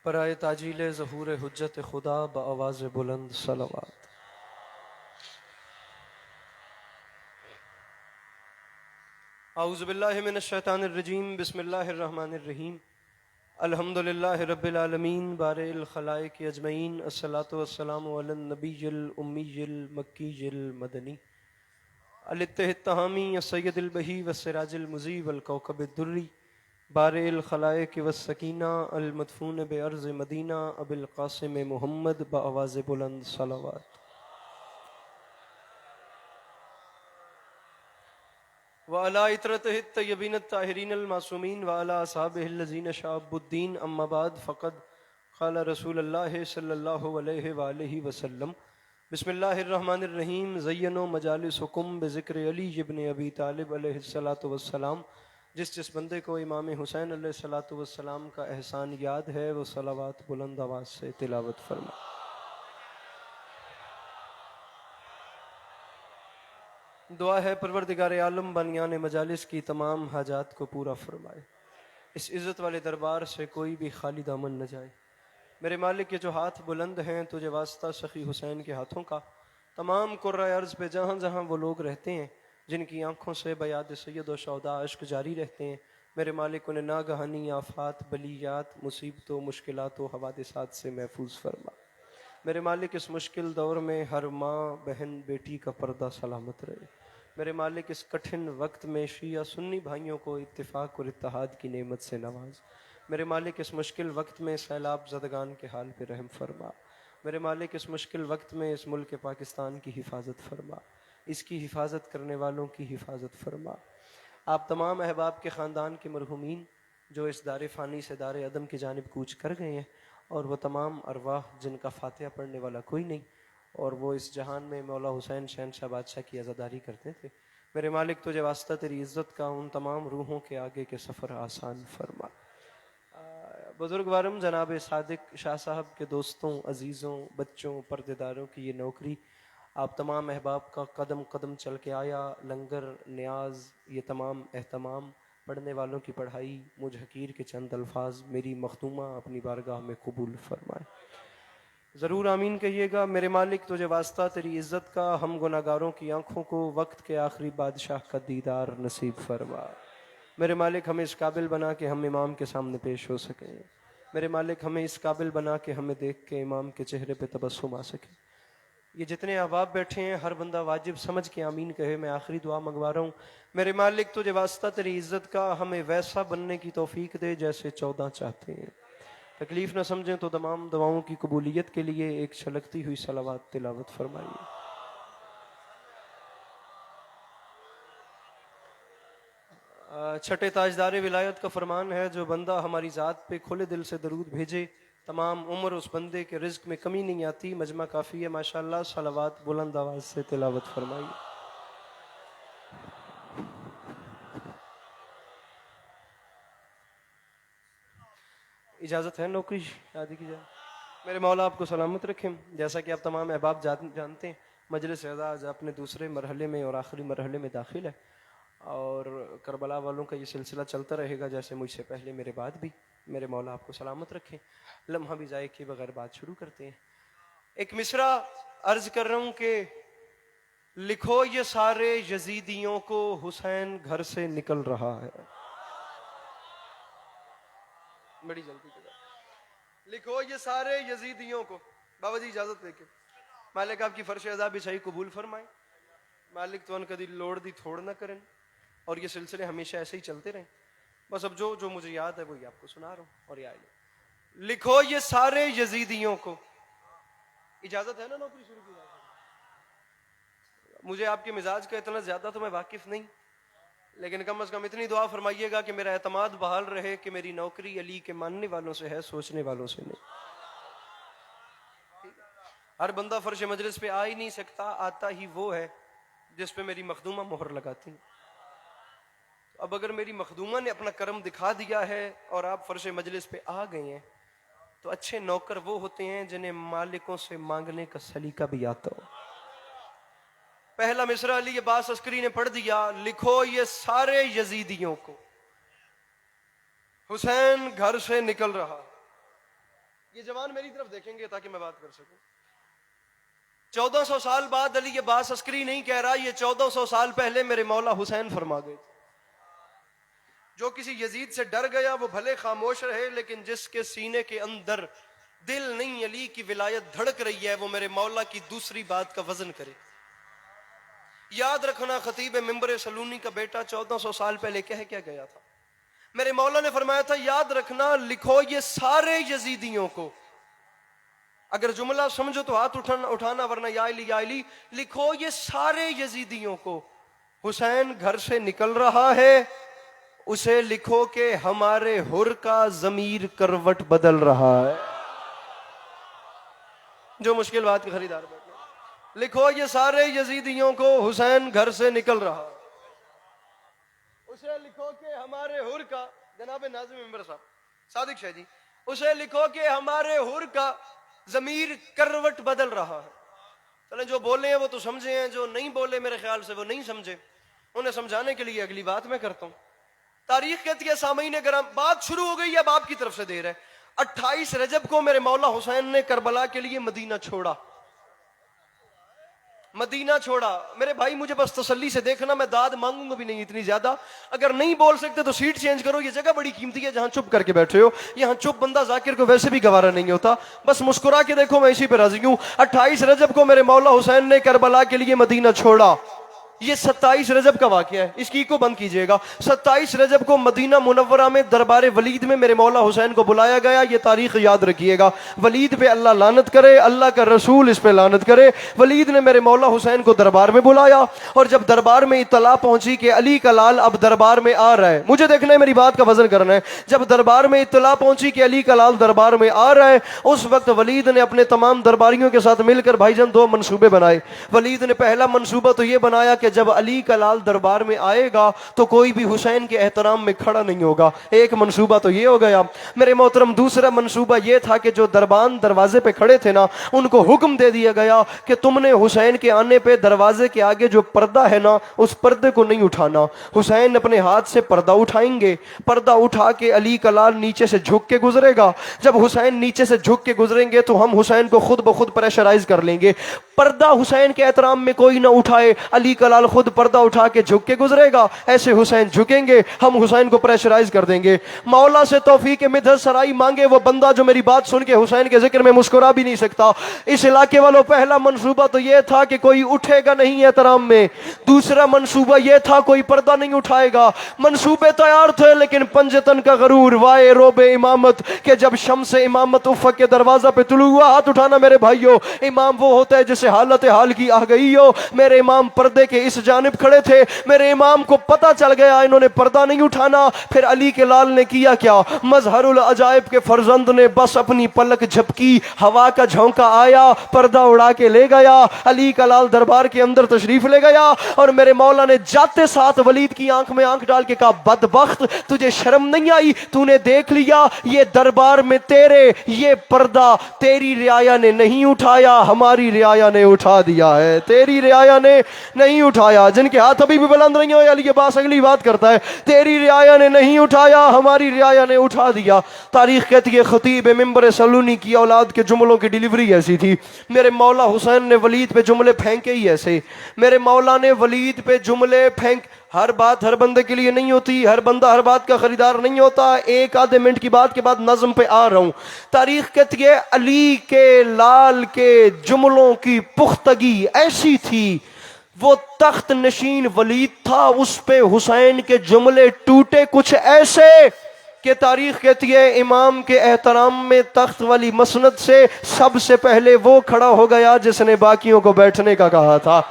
برائے تاجیل ظہور حجت خدا بآواز بلند صلوات۔ اعوذ باللہ من الشیطان الرجیم، بسم اللہ الرحمن الرحیم۔ الحمد للہ رب العالمین بارئ الخلائق اجمعین، الصلاۃ والسلام علی النبی الامی المکی المدنی الاتح التہامی السید البہی والسراج المضی والکوکب الدری بارئ الخلائق والسکینہ المدفون بارض مدینہ ابی القاسم محمد بآواز بلند صلوات۔ وعلى عطرته الطيبين الطاهرين المعصومين وعلى أصحابه الذين شابوا الدين، أما بعد فقد قال رسول الله صلى الله عليه وآله وسلم: بسم الله الرحمن الرحيم، زينوا مجالسكم بذكر علي ابن ابی طالب علیہ الصلاۃ والسلام۔ جس بندے کو امام حسین علیہ الصلاۃ والسلام کا احسان یاد ہے وہ صلوات بلند آواز سے تلاوت فرمائے۔ دعا ہے پروردگار عالم بنیان مجالس کی تمام حاجات کو پورا فرمائے، اس عزت والے دربار سے کوئی بھی خالی دامن نہ جائے۔ میرے مالک کے جو ہاتھ بلند ہیں تجھے واسطہ سخی حسین کے ہاتھوں کا، تمام قرۂ ارض پہ جہاں جہاں وہ لوگ رہتے ہیں جن کی آنکھوں سے بیاد سید و شہداء اشک جاری رہتے ہیں، میرے مالک انہیں ناگہانی آفات، بلیات، مصیبتوں، مشکلات و حوادثات سے محفوظ فرما۔ میرے مالک اس مشکل دور میں ہر ماں، بہن، بیٹی کا پردہ سلامت رہے۔ میرے مالک اس کٹھن وقت میں شیعہ سنی بھائیوں کو اتفاق اور اتحاد کی نعمت سے نواز۔ میرے مالک اس مشکل وقت میں سیلاب زدگان کے حال پہ رحم فرما۔ میرے مالک اس مشکل وقت میں اس ملک پاکستان کی حفاظت فرما، اس کی حفاظت کرنے والوں کی حفاظت فرما۔ آپ تمام احباب کے خاندان کے مرحومین جو اس دار فانی سے دار عدم کی جانب کوچ کر گئے ہیں، اور وہ تمام ارواح جن کا فاتحہ پڑھنے والا کوئی نہیں اور وہ اس جہان میں مولا حسین شہنشاہ بادشاہ کی عزاداری کرتے تھے، میرے مالک تجھے واسطہ تیری عزت کا ان تمام روحوں کے آگے کے سفر آسان فرما۔ بزرگوارم جناب صادق شاہ صاحب کے دوستوں، عزیزوں، بچوں، پردیداروں کی یہ نوکری آپ تمام احباب کا قدم قدم چل کے آیا، لنگر، نیاز، یہ تمام اہتمام، پڑھنے والوں کی پڑھائی، مجھ حقیر کے چند الفاظ میری مخدومہ اپنی بارگاہ میں قبول فرمائے۔ ضرور آمین کہیے گا۔ میرے مالک تجھے واسطہ تیری عزت کا ہم گناہگاروں کی آنکھوں کو وقت کے آخری بادشاہ کا دیدار نصیب فرما۔ میرے مالک ہمیں اس قابل بنا کہ ہم امام کے سامنے پیش ہو سکیں۔ میرے مالک ہمیں اس قابل بنا کہ ہمیں دیکھ کے امام کے چہرے پہ تبسم آ سکے۔ یہ جتنے احباب بیٹھے ہیں ہر بندہ واجب سمجھ کے آمین کہے۔ میں آخری دعا منگوا رہا ہوں، میرے مالک تجھے واسطہ تیری عزت کا ہمیں ویسا بننے کی توفیق دے جیسے 14 چاہتے ہیں۔ تکلیف نہ سمجھیں تو تمام دعاؤں کی قبولیت کے لیے ایک چھلکتی ہوئی صلوات تلاوت فرمائیے۔ چھٹے تاجدار ولایت کا فرمان ہے، جو بندہ ہماری ذات پہ کھلے دل سے درود بھیجے تمام عمر اس بندے کے رزق میں کمی نہیں آتی۔ مجمع کافی ہے ماشاءاللہ، صلوات بلند آواز سے تلاوت فرمائیے۔ اجازت ہے نوکری شادی کی جائے؟ میرے مولا آپ کو سلامت رکھیں۔ جیسا کہ آپ تمام احباب جانتے ہیں، مجلس اعزاز اپنے دوسرے مرحلے میں اور آخری مرحلے میں داخل ہے، اور کربلا والوں کا یہ سلسلہ چلتا رہے گا، جیسے مجھ سے پہلے میرے بعد بھی۔ میرے مولا آپ کو سلامت رکھیں۔ لمحہ بھی ضائع کیے بغیر بات شروع کرتے ہیں۔ ایک مصرع عرض کر رہا ہوں کہ لکھو یہ سارے یزیدیوں کو، حسین گھر سے نکل رہا ہے۔ بڑی جلدی کے ساتھ لکھو یہ سارے یزیدیوں کو۔ بابا جی اجازت دے کے مالک آپ کی فرش عذاب بھی صحیح قبول فرمائیں۔ مالک تو ان کدی لوڑ دی تھوڑ نہ کریں، اور یہ سلسلے ہمیشہ ایسے ہی چلتے رہیں۔ بس اب جو مجھے یاد ہے وہی آپ کو سنا رہا ہوں، اور یہ لکھو یہ سارے یزیدیوں کو۔ اجازت ہے نا نوکری شروع کی جائے؟ مجھے آپ کے مزاج کا اتنا زیادہ تو میں واقف نہیں، لیکن کم از کم اتنی دعا فرمائیے گا کہ میرا اعتماد بحال رہے کہ میری نوکری علی کے ماننے والوں سے ہے، سوچنے والوں سے نہیں۔ ہر بندہ فرش مجلس پہ آ ہی نہیں سکتا، آتا ہی وہ ہے جس پہ میری مخدومہ مہر لگاتی ہیں۔ اب اگر میری مخدومہ نے اپنا کرم دکھا دیا ہے اور آپ فرش مجلس پہ آ گئے ہیں، تو اچھے نوکر وہ ہوتے ہیں جنہیں مالکوں سے مانگنے کا سلیقہ بھی آتا ہو۔ پہلا مصرع علی عباس عسکری نے پڑھ دیا، لکھو یہ سارے یزیدیوں کو، حسین گھر سے نکل رہا۔ یہ جوان میری طرف دیکھیں گے تاکہ میں بات کر سکوں. 1400 سال بعد علی عباس عسکری نہیں کہہ رہا، یہ 1400 سال پہلے میرے مولا حسین فرما گئے. جو کسی یزید سے ڈر گیا وہ بھلے خاموش رہے، لیکن جس کے سینے کے اندر دل نہیں علی کی ولایت دھڑک رہی ہے وہ میرے مولا کی دوسری بات کا وزن کرے. یاد رکھنا خطیب منبر سلونی کا بیٹا 1400 سال پہلے کہہ کیا گیا تھا. میرے مولا نے فرمایا تھا یاد رکھنا، لکھو یہ سارے یزیدیوں کو. اگر جملہ سمجھو تو ہاتھ اٹھانا ورنہ یا علی. لکھو یہ سارے یزیدیوں کو، حسین گھر سے نکل رہا ہے، اسے لکھو کہ ہمارے حر کا ضمیر کروٹ بدل رہا ہے. جو مشکل بات کے خریدار بیٹھے، لکھو یہ سارے یزیدیوں کو حسین گھر سے نکل رہا ہے، اسے لکھو کہ ہمارے حر کا، جناب ناظم منبر صاحب صادق شاہ جی، اسے لکھو کہ ہمارے حر کا ضمیر کروٹ بدل رہا ہے. چلیں جو بولے ہیں وہ تو سمجھے ہیں، جو نہیں بولے میرے خیال سے وہ نہیں سمجھے، انہیں سمجھانے کے لیے اگلی بات میں کرتا ہوں. تاریخ کہتی ہے سامعین کرام، بات شروع ہو گئی ہے، اب آپ کی طرف سے دیر ہے. 28 رجب کو میرے مولا حسین نے کربلا کے لیے مدینہ چھوڑا. مدینہ چھوڑا. میرے بھائی مجھے بس تسلی سے دیکھنا، میں داد مانگوں گا بھی نہیں اتنی زیادہ. اگر نہیں بول سکتے تو سیٹ چینج کرو، یہ جگہ بڑی قیمتی ہے جہاں چپ کر کے بیٹھے ہو. یہاں چپ بندہ ذاکر کو ویسے بھی گوارا نہیں ہوتا، بس مسکرا کے دیکھو میں اسی پہ راضی ہوں. 28 رجب کو میرے مولا حسین نے کربلا کے لیے مدینہ چھوڑا. یہ 27 رجب کا واقعہ ہے، اس کی کو بند کیجئے گا. 27 رجب کو مدینہ منورہ میں دربار ولید میں میرے مولا حسین کو بلایا گیا. یہ تاریخ یاد رکھیے گا. ولید پہ اللہ لعنت کرے، اللہ کا رسول اس پہ لعنت کرے. ولید نے میرے مولا حسین کو دربار میں بلایا، اور جب دربار میں اطلاع پہنچی کہ علی کا لال اب دربار میں آ رہا ہے، مجھے دیکھنا ہے، میری بات کا وزن کرنا ہے. جب دربار میں اطلاع پہنچی کہ علی کا لال دربار میں آ رہا ہے، اس وقت ولید نے اپنے تمام درباریوں کے ساتھ مل کر بھائی جان 2 منصوبے بنائے. ولید نے پہلا منصوبہ تو یہ بنایا کہ جب علی کا لال دربار میں آئے گا تو کوئی بھی حسین کے احترام میں کھڑا نہیں ہوگا. ایک منصوبہ تو یہ ہو گیا میرے محترم. دوسرا منصوبہ یہ تھا کہ جو دربان دروازے پہ کھڑے تھے نا، ان کو حکم دے دیا گیا کہ تم نے حسین کے آنے پہ دروازے کے آگے جو پردہ ہے نا، اس پردے کو نہیں اٹھانا. حسین اپنے ہاتھ سے پردہ اٹھائیں گے، پردہ اٹھا کے علی کا لال نیچے سے جھک کے گزرے گا. جب حسین نیچے سے جھک کے گزریں گے تو ہم حسین کو خود بخود پریشرائز کر لیں گے. پردہ حسین کے احترام میں کوئی نہ اٹھائے، علی کا لال خود پردہ اٹھا کے جھک کے گزرے گا. ایسے حسین جھکیں گے، ہم حسین کو پریشرائز کر دیں گے. مولا سے توفیق مدحت سرائی مانگے وہ بندہ جو میری بات سن کے حسین کے ذکر میں مسکرا بھی نہیں سکتا. اس علاقے والوں پہلا منصوبہ تو یہ تھا کہ کوئی اٹھے گا نہیں احترام میں. دوسرا منصوبہ یہ تھا کوئی پردہ نہیں اٹھائے گا. منصوبے تیار تھے لیکن پنجتن کا غرور وائے روب امامت، کہ جب شمس امامت افق کے دروازہ پہ طلوع ہوا، ہاتھ اٹھانا میرے بھائیو، امام وہ ہوتا ہے جسے حالت حال کی آ گئی ہو. میرے امام پردے کے اس جانب کھڑے تھے، میرے امام کو پتہ چل گیا انہوں نے پردہ نہیں اٹھانا. پھر علی کے لال نے کیا کیا؟ مظہر العجائب کے فرزند نے بس اپنی پلک جھپکی، ہوا کا جھونکا آیا، پردہ اڑا کے لے گیا. علی کا لال دربار کے اندر تشریف لے گیا، اور میرے مولا نے جاتے ساتھ ولید کی آنکھ میں آنکھ ڈال کے کہا بدبخت، تجھے شرم نہیں آئی؟ تو نے دیکھ لیا یہ دربار میں تیرے یہ پردہ تیری رعایا نے نہیں اٹھایا، ہماری رعایا نے اٹھا دیا ہے. تیری رعایا نے نہیں اٹھایا. جن کے ہاتھ ابھی بھی بلند نہیں ہوئے علی عباس اگلی بات کرتا ہے، تیری رعایا نے نہیں اٹھایا، ہماری رعایا نے اٹھا دیا. تاریخ کہتی ہے خطیب منبر سلونی کی اولاد کے جملوں کی ڈیلیوری ایسی تھی. میرے مولا حسین نے ولید پہ جملے پھینکے ہی ایسے. میرے مولا نے ولید پہ جملے پھینک، ہر بات ہر بندے کے لیے نہیں ہوتی، ہر بندہ ہر بات کا خریدار نہیں ہوتا. ایک آدھے منٹ کی بات کے بعد نظم پہ آ رہا ہوں. تاریخ کہتی ہے علی کے لال کے جملوں کی پختگی ایسی تھی، وہ تخت نشین ولید تھا، اس پہ حسین کے جملے ٹوٹے کچھ ایسے کہ تاریخ کہتی ہے امام کے احترام میں تخت والی مسند سے سب سے پہلے وہ کھڑا ہو گیا جس نے باقیوں کو بیٹھنے کا کہا تھا.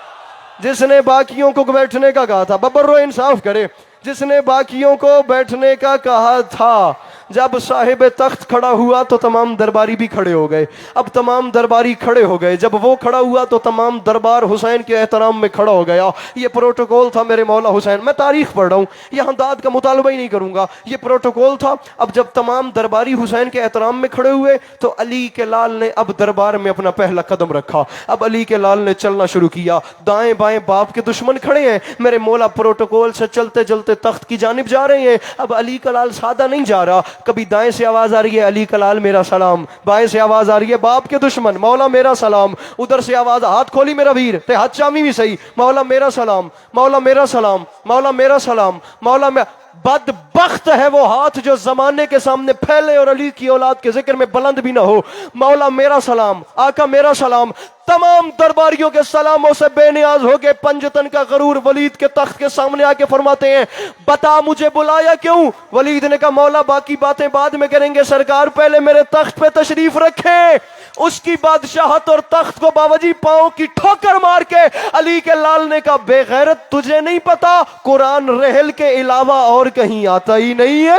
جس نے باقیوں کو بیٹھنے کا کہا تھا، ببر و انصاف کرے، جس نے باقیوں کو بیٹھنے کا کہا تھا. جب صاحب تخت کھڑا ہوا تو تمام درباری بھی کھڑے ہو گئے. اب تمام درباری کھڑے ہو گئے. جب وہ کھڑا ہوا تو تمام دربار حسین کے احترام میں کھڑا ہو گیا. یہ پروٹوکول تھا میرے مولا حسین. میں تاریخ پڑھ رہا ہوں، یہاں داد کا مطالبہ ہی نہیں کروں گا، یہ پروٹوکول تھا. اب جب تمام درباری حسین کے احترام میں کھڑے ہوئے تو علی کے لال نے اب دربار میں اپنا پہلا قدم رکھا. اب علی کے لال نے چلنا شروع کیا. دائیں بائیں باپ کے دشمن کھڑے ہیں. میرے مولا پروٹوکول سے چلتے چلتے تخت کی جانب جا رہے ہیں. اب علی کا لال سادہ نہیں جا رہا، کبھی دائیں سے آواز آ رہی ہے علی کلال میرا سلام، بائیں سے آواز آ رہی ہے باپ کے دشمن مولا میرا سلام، ادھر سے آواز ہاتھ کھولی میرا ویر تے ہاتھ چامی بھی صحیح مولا میرا سلام، مولا میرا سلام، مولا میرا سلام، مولا میں بدبخت ہے وہ ہاتھ جو زمانے کے سامنے پھیلے اور علی کی اولاد کے ذکر میں بلند بھی نہ ہو۔ مولا میرا سلام، آقا میرا سلام، تمام درباریوں کے سلاموں سے بے نیاز ہو کے پنجتن کا غرور ولید کے تخت کے سامنے آ کے فرماتے ہیں بتا مجھے بلایا کیوں؟ ولید نے کہا مولا باقی باتیں بعد میں کریں گے، سرکار پہلے میرے تخت پہ تشریف رکھیں۔ اس کی بادشاہت اور تخت کو باوجی پاؤں کی ٹھوکر مار کے علی کے لال نے کہا بے غیرت تجھے نہیں پتا قرآن رحل کے علاوہ اور کہیں آتا ہی نہیں ہے؟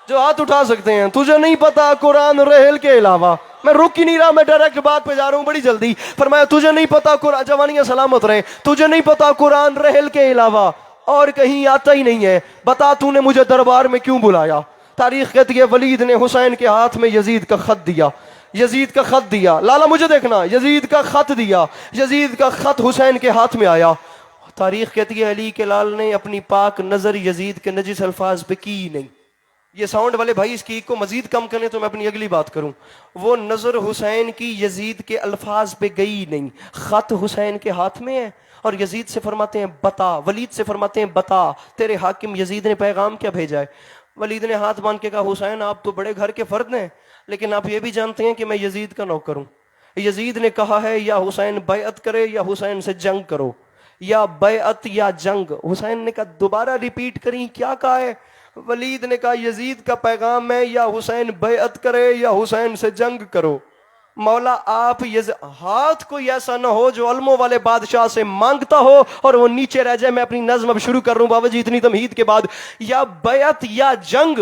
جو ہاتھ اٹھا سکتے ہیں، تجھے نہیں پتا قرآن رحل کے علاوہ، میں رک ہی نہیں رہا، میں ڈائریکٹ بات پہ جا رہا ہوں بڑی جلدی۔ فرمایا تجھے نہیں پتا قرآن، جوانیاں سلامت رہے، تجھے نہیں پتا قرآن رحل کے علاوہ اور کہیں آتا ہی نہیں ہے، بتا تو نے مجھے دربار میں کیوں بلایا؟ تاریخ کہتی ہے ولید نے حسین کے ہاتھ میں یزید کا خط دیا، یزید کا خط دیا، لالا مجھے دیکھنا، یزید کا خط دیا، یزید کا خط حسین کے ہاتھ میں آیا۔ تاریخ کہتی ہے علی کے لال نے اپنی پاک نظر یزید کے نجس الفاظ پہ کی نہیں۔ یہ ساؤنڈ والے بھائی اس کی کو مزید کم کریں تو میں اپنی اگلی بات کروں۔ وہ نظر حسین کی یزید کے الفاظ پہ گئی نہیں، خط حسین کے ہاتھ میں ہے اور یزید سے فرماتے ہیں بتا، ولید سے فرماتے ہیں بتا تیرے حاکم یزید نے پیغام کیا بھیجا ہے؟ ولید نے ہاتھ باندھ کے کہا حسین آپ تو بڑے گھر کے فرد ہیں لیکن آپ یہ بھی جانتے ہیں کہ میں یزید کا نوکر ہوں۔ یزید نے کہا ہے یا حسین بیعت کرے یا حسین سے جنگ کرو، یا بیعت یا جنگ۔ حسین نے کہا دوبارہ ریپیٹ کریں کیا کہا ہے؟ ولید نے کہا یزید کا پیغام ہے یا حسین بیعت کرے یا حسین سے جنگ کرو۔ مولا آپ ہاتھ کوئی ایسا نہ ہو جو علموں والے بادشاہ سے مانگتا ہو اور وہ نیچے رہ جائے۔ میں اپنی نظم اب شروع کر رہا ہوں بابا جی اتنی تمہید کے بعد، یا بیعت یا جنگ۔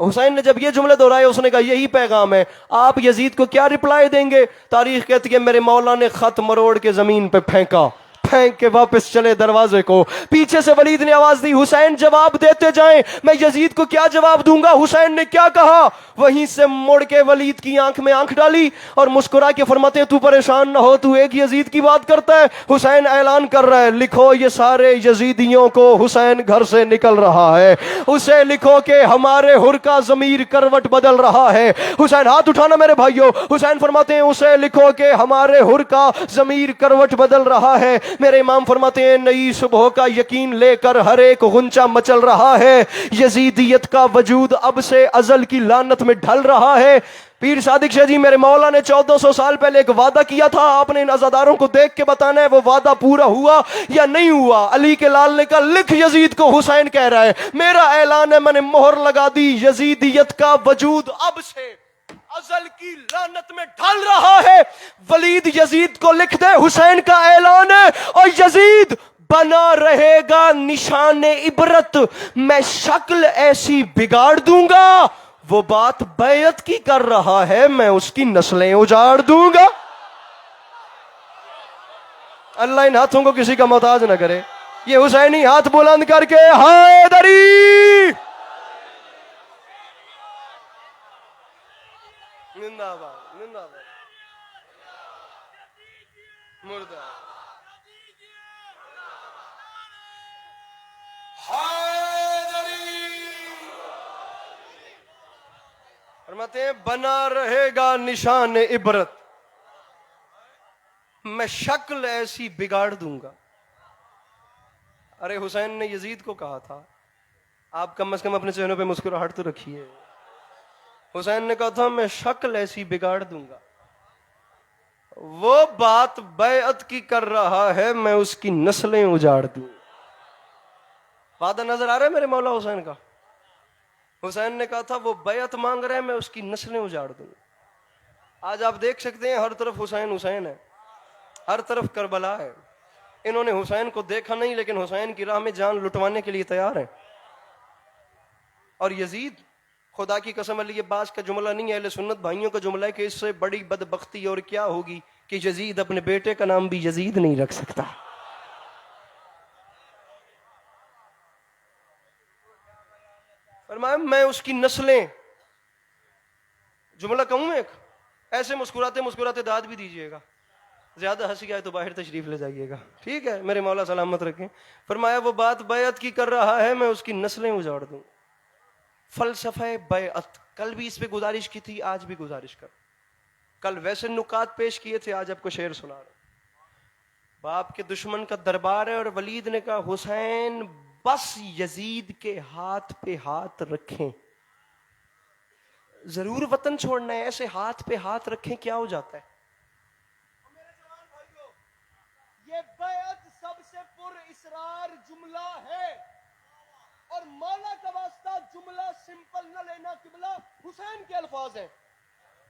حسین نے جب یہ جملے دہرائے اس نے کہا یہی پیغام ہے، آپ یزید کو کیا رپلائی دیں گے؟ تاریخ کہتی ہے میرے مولا نے خط مروڑ کے زمین پہ پھینکا، پھینک کے واپس چلے دروازے کو۔ پیچھے سے ولید نے آواز دی حسین جواب دیتے جائیں، میں یزید کو کیا جواب دوں گا؟ حسین نے کیا کہا؟ وہیں سے مڑ کے ولید کی آنکھ میں آنکھ ڈالی اور مسکرا کے فرماتے ہیں تو پریشان نہ ہو، تو ایک یزید کی بات کرتا ہے۔ حسین اعلان کر رہا ہے لکھو یہ سارے یزیدیوں کو حسین گھر سے نکل رہا ہے، اسے لکھو کہ ہمارے حر کا ضمیر کروٹ بدل رہا ہے۔ حسین ہاتھ اٹھانا میرے بھائیوں، حسین فرماتے ہیں اسے لکھو کہ ہمارے حر کا ضمیر کروٹ بدل رہا ہے۔ میرے امام فرماتے ہیں نئی صبح کا یقین لے کر ہر ایک غنچہ مچل رہا ہے، یزیدیت کا وجود اب سے ازل کی لعنت میں ڈھل رہا ہے۔ پیر صادق شاہ جی میرے مولا نے 1400 سال پہلے ایک وعدہ کیا تھا، آپ نے ان عزاداروں کو دیکھ کے بتانا ہے وہ وعدہ پورا ہوا یا نہیں ہوا۔ علی کے لال نے کہا لکھ یزید کو حسین کہہ رہا ہے میرا اعلان ہے، میں نے مہر لگا دی، یزیدیت کا وجود اب سے ازل کی لعنت میں ڈھل رہا ہے۔ ولید یزید کو لکھ دے حسین کا اعلان ہے اور یزید بنا رہے گا نشان عبرت، میں شکل ایسی بگاڑ دوں گا، وہ بات بیعت کی کر رہا ہے میں اس کی نسلیں اجاڑ دوں گا۔ اللہ ان ہاتھوں کو کسی کا محتاج نہ کرے۔ یہ حسینی ہاتھ بلند کر کے حیدری زندہ باد، زندہ باد، مردہ فرماتے ہیں بنا رہے گا نشان عبرت، میں شکل ایسی بگاڑ دوں گا۔ ارے حسین نے یزید کو کہا تھا آپ کم از کم اپنے چہروں پہ مسکراہٹ تو رکھیے۔ حسین نے کہا تھا میں شکل ایسی بگاڑ دوں گا، وہ بات بیعت کی کر رہا ہے میں اس کی نسلیں اجاڑ دوں۔ وعدہ نظر آ رہا ہے میرے مولا حسین کا؟ حسین نے کہا تھا وہ بیعت مانگ رہے ہیں میں اس کی نسلیں اجاڑ دوں۔ آج آپ دیکھ سکتے ہیں ہر طرف حسین حسین ہے، ہر طرف کربلا ہے۔ انہوں نے حسین کو دیکھا نہیں لیکن حسین کی راہ میں جان لٹوانے کے لیے تیار ہیں۔ اور یزید خدا کی قسم علی عباس کا جملہ نہیں ہے، اہل سنت بھائیوں کا جملہ ہے کہ اس سے بڑی بدبختی اور کیا ہوگی کہ یزید اپنے بیٹے کا نام بھی یزید نہیں رکھ سکتا۔ فرمایا میں اس کی نسلیں، جملہ کہوں ایک ایسے مسکراتے مسکراتے داد بھی دیجئے گا، زیادہ ہنسی آئے تو باہر تشریف لے جائیے گا، ٹھیک ہے؟ میرے مولا سلامت رکھیں۔ فرمایا وہ بات بیعت کی کر رہا ہے میں اس کی نسلیں اجاڑ دوں۔ فلسفہ بیعت، کل بھی اس پہ گزارش کی تھی، آج بھی گزارش کر. کل ویسے نکات پیش کیے تھے، آج آپ کو شعر سنا رہا ہوں. باپ کے دشمن کا دربار ہے اور ولید نے کہا حسین بس یزید کے ہاتھ پہ ہاتھ رکھیں. ضرور وطن چھوڑنا ہے، ایسے ہاتھ پہ ہاتھ رکھیں کیا ہو جاتا ہے؟ یہ بیعت سب سے پر اسرار جملہ ہے، اور مولا کا واسطہ جملہ سمپل نہ لینا، قبلہ حسین کے الفاظ ہیں.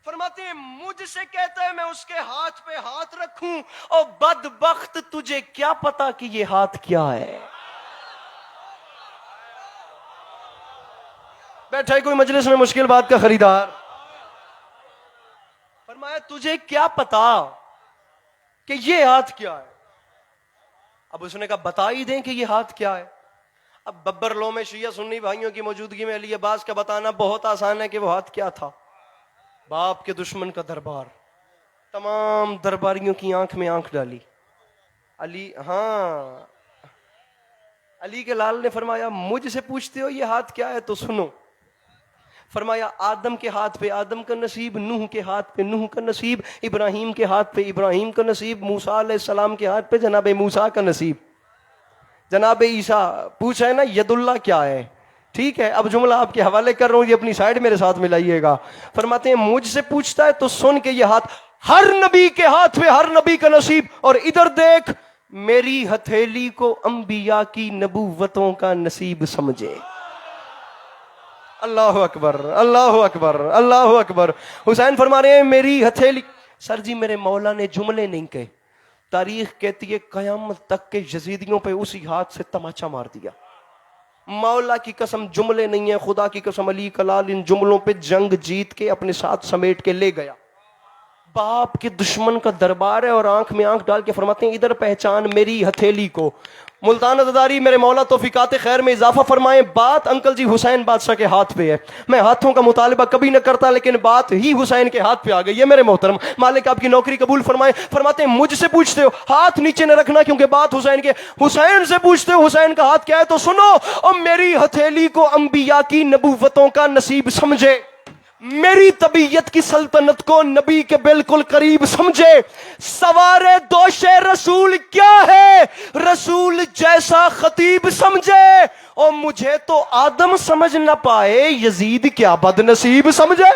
فرماتے ہیں مجھ سے کہتا ہے میں اس کے ہاتھ پہ ہاتھ رکھوں، اور بدبخت تجھے کیا پتا کہ یہ ہاتھ کیا ہے؟ بیٹھا ہے کوئی مجلس میں مشکل بات کا خریدار، فرمایا تجھے کیا پتا کہ یہ ہاتھ کیا ہے؟ اب اس نے کہا بتا ہی دیں کہ یہ ہاتھ کیا ہے. اب ببر لو میں شیعہ سنی بھائیوں کی موجودگی میں علی عباس کا بتانا بہت آسان ہے کہ وہ ہاتھ کیا تھا. باپ کے دشمن کا دربار، تمام درباریوں کی آنکھ میں آنکھ ڈالی. علی کے لال نے فرمایا مجھ سے پوچھتے ہو یہ ہاتھ کیا ہے تو سنو. فرمایا آدم کے ہاتھ پہ آدم کا نصیب، نوح کے ہاتھ پہ نوح کا نصیب، ابراہیم کے ہاتھ پہ ابراہیم کا نصیب، موسیٰ علیہ السلام کے ہاتھ پہ جناب موسیٰ کا نصیب. جناب عیسیٰ پوچھا ہے نا ید اللہ کیا ہے؟ ٹھیک ہے، اب جملہ آپ کے حوالے کر رہا ہوں، یہ اپنی سائیڈ میرے ساتھ ملائیے گا. فرماتے ہیں مجھ سے پوچھتا ہے تو سن کے یہ ہاتھ، ہر نبی کے ہاتھ پہ ہر نبی کا نصیب، اور ادھر دیکھ میری ہتھیلی کو انبیاء کی نبوتوں کا نصیب سمجھے. اللہ اکبر اللہ اکبر اللہ اکبر. حسین فرما رہے ہیں میری ہتھیلی. سر جی میرے مولا نے جملے نہیں کہے، تاریخ کہتی ہے قیامت تک کے یزیدیوں پہ اسی ہاتھ سے تماچا مار دیا. مولا کی قسم جملے نہیں ہیں، خدا کی قسم علی کلال ان جملوں پہ جنگ جیت کے اپنے ساتھ سمیٹ کے لے گیا. باپ کے دشمن کا دربار ہے اور آنکھ میں آنکھ ڈال کے فرماتے ہیں ادھر پہچان میری ہتھیلی کو. ملتان عزاداری میرے مولا توفیقات خیر میں اضافہ فرمائیں. بات انکل جی حسین بادشاہ کے ہاتھ پہ ہے. میں ہاتھوں کا مطالبہ کبھی نہ کرتا لیکن بات ہی حسین کے ہاتھ پہ آ گئی ہے. میرے محترم مالک آپ کی نوکری قبول فرمائیں. فرماتے ہیں مجھ سے پوچھتے ہو ہاتھ نیچے نہ رکھنا کیونکہ بات حسین کے. حسین سے پوچھتے ہو حسین کا ہاتھ کیا ہے تو سنو، اور میری ہتھیلی کو انبیاء کی نبوتوں کا نصیب سمجھے، میری طبیعت کی سلطنت کو نبی کے بالکل قریب سمجھے. سوارے دوش رسول کیا ہے؟ رسول جیسا خطیب سمجھے. اور مجھے تو آدم سمجھ نہ پائے، یزید کیا بد نصیب سمجھے.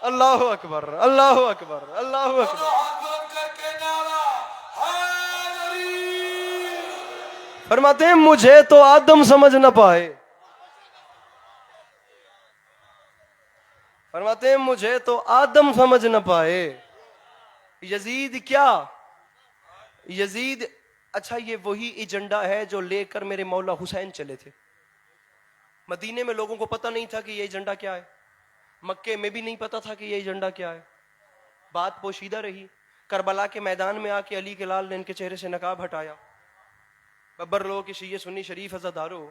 اللہ اکبر اللہ اکبر اللہ اکبر. فرماتے ہیں مجھے تو آدم سمجھ نہ پائے، فرماتے ہیں مجھے تو آدم سمجھ نہ پائے. یزید کیا؟ یزید اچھا یہ وہی ایجنڈا ہے جو لے کر میرے مولا حسین چلے تھے. مدینے میں لوگوں کو پتہ نہیں تھا کہ یہ ایجنڈا کیا ہے، مکے میں بھی نہیں پتہ تھا کہ یہ ایجنڈا کیا ہے. بات پوشیدہ رہی. کربلا کے میدان میں آ کے علی کے لال نے ان کے چہرے سے نقاب ہٹایا. ببر لو کہ شیعہ سنی شریف عزادارو،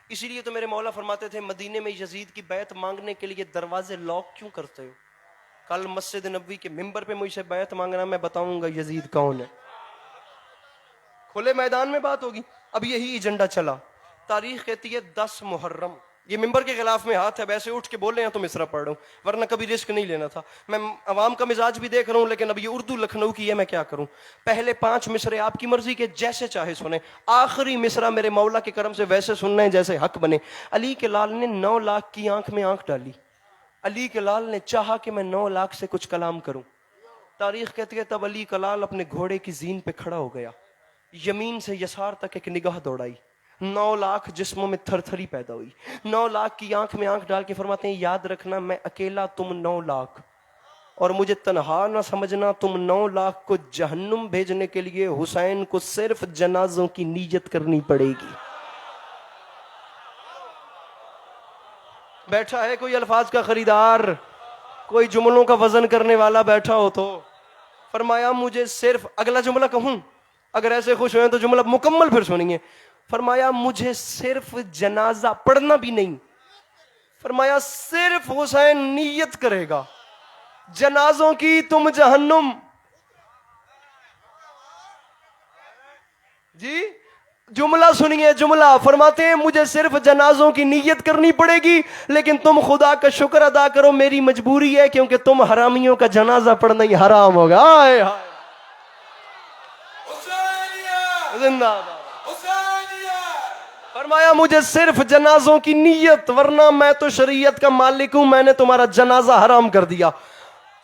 اسی لیے تو میرے مولا فرماتے تھے مدینے میں یزید کی بیعت مانگنے کے لیے دروازے لاک کیوں کرتے ہو؟ کل مسجد نبوی کے ممبر پہ مجھ سے بیعت مانگنا، میں بتاؤں گا یزید کون ہے. کھلے میدان میں بات ہوگی. اب یہی ایجنڈا چلا. تاریخ کہتی ہے 10 محرم، یہ ممبر کے خلاف میں ہاتھ ہے، ویسے اٹھ کے بول رہے ہیں تو مصرع پڑھ رہا ہوں ورنہ کبھی رسک نہیں لینا تھا. میں عوام کا مزاج بھی دیکھ رہا ہوں لیکن اب یہ اردو لکھنؤ کی ہے، میں کیا کروں. پہلے 5 مصرے آپ کی مرضی کے جیسے چاہے سنیں، آخری مصرع میرے مولا کے کرم سے ویسے سننا ہے جیسے حق بنے. علی کے لال نے 9 لاکھ کی آنکھ میں آنکھ ڈالی. علی کے لال نے چاہا کہ میں 9 لاکھ سے کچھ کلام کروں. تاریخ کہتی ہے تب علی کا لال اپنے گھوڑے کی زین پہ کھڑا ہو گیا، یمین سے یسار تک ایک نگاہ دوڑائی. 9 لاکھ جسموں میں تھر تھری پیدا ہوئی. 9 لاکھ کی آنکھ میں آنکھ ڈال کے فرماتے ہیں یاد رکھنا میں اکیلا، تم 9 لاکھ، اور مجھے تنہا نہ سمجھنا. تم 9 لاکھ کو جہنم بھیجنے کے لیے حسین کو صرف جنازوں کی نیت کرنی پڑے گی. بیٹھا ہے کوئی الفاظ کا خریدار، کوئی جملوں کا وزن کرنے والا بیٹھا ہو تو. فرمایا مجھے صرف، اگلا جملہ کہوں اگر ایسے خوش ہوئے تو جملہ مکمل پھر سنیے. فرمایا مجھے صرف جنازہ پڑھنا بھی نہیں، فرمایا صرف حسین نیت کرے گا جنازوں کی تم جہنم. جی جملہ سنیے جملہ، فرماتے ہیں مجھے صرف جنازوں کی نیت کرنی پڑے گی، لیکن تم خدا کا شکر ادا کرو میری مجبوری ہے، کیونکہ تم حرامیوں کا جنازہ پڑھنا ہی حرام ہوگا۔ آئے ہائے زندہ باد۔ فرمایا مجھے صرف جنازوں کی نیت، ورنہ میں تو شریعت کا مالک ہوں، میں نے تمہارا جنازہ حرام کر دیا۔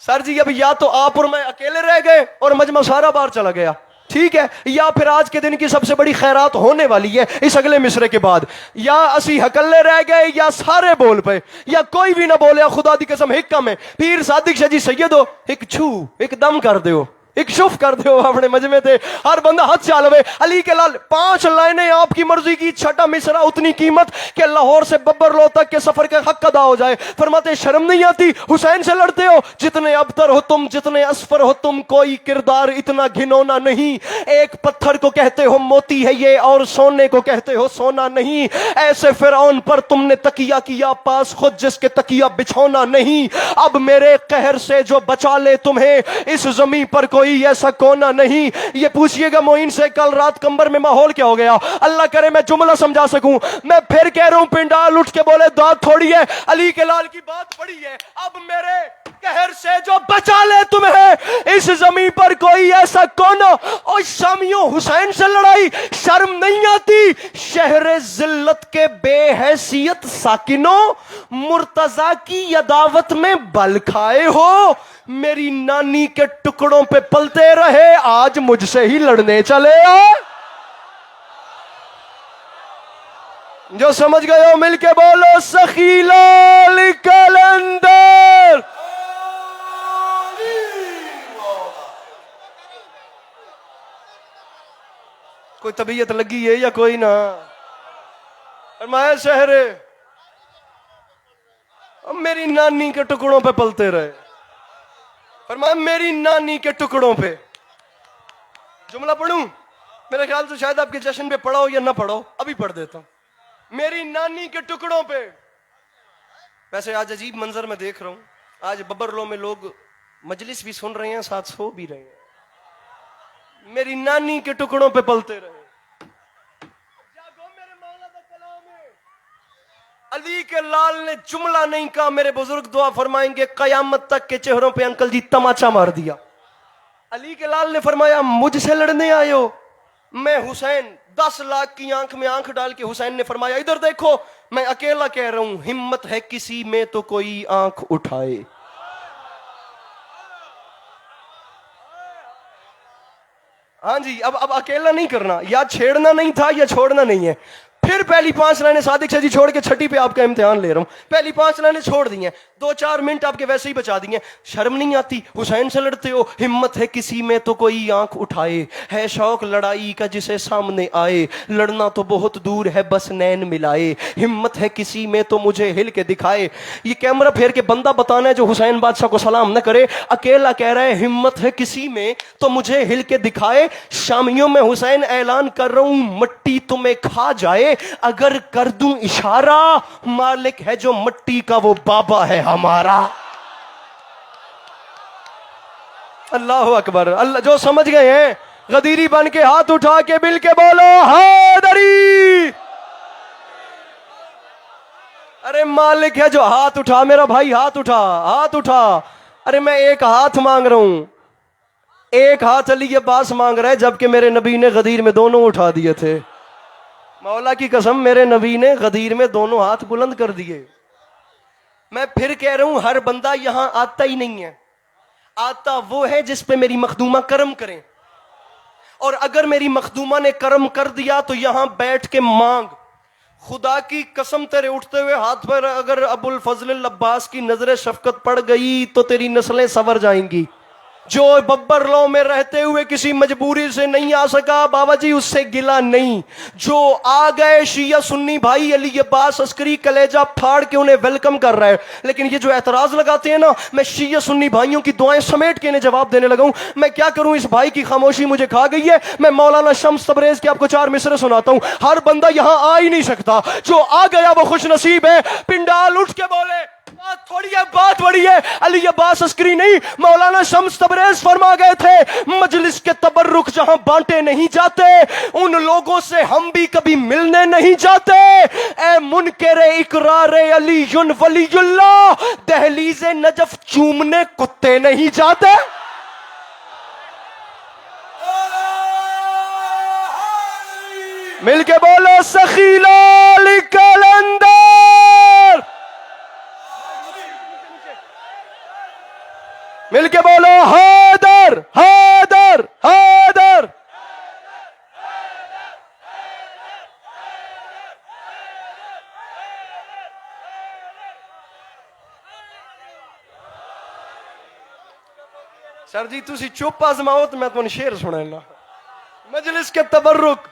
سر جی اب یا تو آپ اور میں اکیلے رہ گئے اور مجمع سارا باہر چلا گیا، ٹھیک ہے، یا پھر آج کے دن کی سب سے بڑی خیرات ہونے والی ہے اس اگلے مصرے کے بعد، یا اسی ہکلے رہ گئے یا سارے بول پے، یا کوئی بھی نہ بولے، خدا دی قسم حکم ہے پیر صادق شاہ جی سیدو ایک چھو ایک دم کر دیو، ایک شف کر دیو اپنے مجمع تے، ہر بندہ ہاتھ چالوے علی کے لال 5 لائنیں آپ کی مرضی کی، چھٹا مصرع اتنی قیمت کہ لاہور سے ببر لو تک کے سفر کا حق ادا ہو جائے۔ فرماتے شرم نہیں آتی حسین سے لڑتے ہو، جتنے ابتر ہو تم جتنے اسفر ہو تم، کوئی کردار اتنا گھنونا نہیں، ایک پتھر کو کہتے ہو موتی ہے یہ اور سونے کو کہتے ہو سونا نہیں، ایسے فرعون پر تم نے تکیہ کیا پاس خود جس کے تکیہ بچھونا نہیں، اب میرے قہر سے جو بچا لے تمہیں اس زمین پر کوئی ایسا کونا نہیں۔ یہ پوچھئے گا معین سے کل رات کمبر میں ماحول کیا ہو گیا، اللہ کرے میں جملہ سمجھا سکوں، میں پھر کہہ رہا ہوں پنڈال اٹھ کے بولے داد تھوڑی ہے، علی کے لال کی بات بڑی ہے، اب میرے قہر سے جو بچا لے تمہیں اس زمین پر کوئی ایسا کونا۔ اور شامیوں حسین سے لڑائی، شرم نہیں آتی شہر ذلت کے بے حیثیت ساکنوں، مرتضی کی عداوت میں بل کھائے ہو، میری نانی کے ٹکڑوں پہ پلتے رہے آج مجھ سے ہی لڑنے چلے آئے۔ جو سمجھ گئے ہو مل کے بولو سخی لال کلندر۔ کوئی طبیعت لگی ہے یا کوئی نہ؟ فرمایا شہر میری نانی کے ٹکڑوں پہ پلتے رہے، فرمایا میری نانی کے ٹکڑوں پہ۔ جملہ پڑھوں؟ میرے خیال سے شاید آپ کے جشن پہ پڑھو یا نہ پڑھو، ابھی پڑھ دیتا ہوں۔ میری نانی کے ٹکڑوں پہ۔ ویسے آج عجیب منظر میں دیکھ رہا ہوں، آج ببرلو میں لوگ مجلس بھی سن رہے ہیں ساتھ سو بھی رہے ہیں۔ میری نانی کے ٹکڑوں پہ پلتے رہے۔ علی کے لال نے جملہ نہیں کہا، میرے بزرگ دعا فرمائیں گے قیامت تک کے چہروں پہ انکل جی تماچا مار دیا۔ علی کے لال نے فرمایا مجھ سے لڑنے آئے ہو؟ میں حسین، 10 لاکھ کی آنکھ میں آنکھ ڈال کے حسین نے فرمایا ادھر دیکھو، میں اکیلا کہہ رہا ہوں ہمت ہے کسی میں تو کوئی آنکھ اٹھائے۔ ہاں جی اب اکیلا نہیں کرنا، یا چھیڑنا نہیں تھا یا چھوڑنا نہیں ہے۔ پھر پہلی 5 لائنیں صادق شاہ جی چھوڑ کے چھٹی پہ آپ کا امتحان لے رہا ہوں، پہلی 5 لائنیں چھوڑ دی ہیں، 2-4 منٹ آپ کے ویسے ہی بچا دی ہیں۔ شرم نہیں آتی حسین سے لڑتے ہو، ہمت ہے کسی میں تو کوئی آنکھ اٹھائے، ہے شوق لڑائی کا جسے سامنے آئے، لڑنا تو بہت دور ہے بس نین ملائے، ہمت ہے کسی میں تو مجھے ہل کے دکھائے۔ یہ کیمرہ پھیر کے بندہ بتانا ہے جو حسین بادشاہ کو سلام نہ کرے، اکیلا کہہ رہا ہے ہمت ہے کسی میں تو مجھے ہل کے دکھائے۔ شامیوں میں حسین اعلان کر رہا ہوں مٹی تمہیں کھا جائے اگر کر دوں اشارہ، مالک ہے جو مٹی کا وہ بابا ہے ہمارا۔ اللہ اکبر، اللہ جو سمجھ گئے ہیں غدیری بن کے ہاتھ اٹھا کے مل کے بولو حیدری۔ ارے مالک ہے جو ہاتھ اٹھا، میرا بھائی ہاتھ اٹھا، ہاتھ اٹھا۔ ارے میں ایک ہاتھ مانگ رہا ہوں، ایک ہاتھ علی عباس مانگ رہا ہے، جبکہ میرے نبی نے غدیر میں دونوں اٹھا دیے تھے۔ مولا کی قسم میرے نبی نے غدیر میں دونوں ہاتھ بلند کر دیے۔ میں پھر کہہ رہا ہوں ہر بندہ یہاں آتا ہی نہیں ہے، آتا وہ ہے جس پہ میری مخدومہ کرم کریں، اور اگر میری مخدومہ نے کرم کر دیا تو یہاں بیٹھ کے مانگ۔ خدا کی قسم تیرے اٹھتے ہوئے ہاتھ پر اگر ابو الفضل العباس کی نظر شفقت پڑ گئی تو تیری نسلیں سنور جائیں گی۔ جو ببر لو میں رہتے ہوئے کسی مجبوری سے نہیں آ سکا بابا جی اس سے گلا نہیں، جو آ گئے شیعہ سنی بھائی علی عباس عسکری کلیجہ پھاڑ کے انہیں ویلکم کر رہا ہے، لیکن یہ جو اعتراض لگاتے ہیں نا، میں شیعہ سنی بھائیوں کی دعائیں سمیٹ کے انہیں جواب دینے لگا ہوں۔ میں کیا کروں، اس بھائی کی خاموشی مجھے کھا گئی ہے۔ میں مولانا شمس تبریز کے آپ کو 4 مصرے سناتا ہوں۔ ہر بندہ یہاں آ ہی نہیں سکتا، جو آ گیا وہ خوش نصیب ہے۔ پنڈال اٹھ کے بولے بات تھوڑی یہ بات بڑی ہے. علی عباس عسکری نہیں, مولانا شمس تبریز فرما گئے تھے, مجلس کے تبرک جہاں بانٹے نہیں جاتے ان لوگوں سے ہم بھی کبھی ملنے نہیں جاتے. اے منکر اقرار علی ولی اللہ, دہلیز نجف چومنے کتے نہیں جاتے. مل کے بولو سخی لال کلندر, مل کے بولو حیدر حیدر حیدر. سر جی تسی چپ آزماؤ تو میں تمہیں شعر سنانا. مجلس کے تبرک,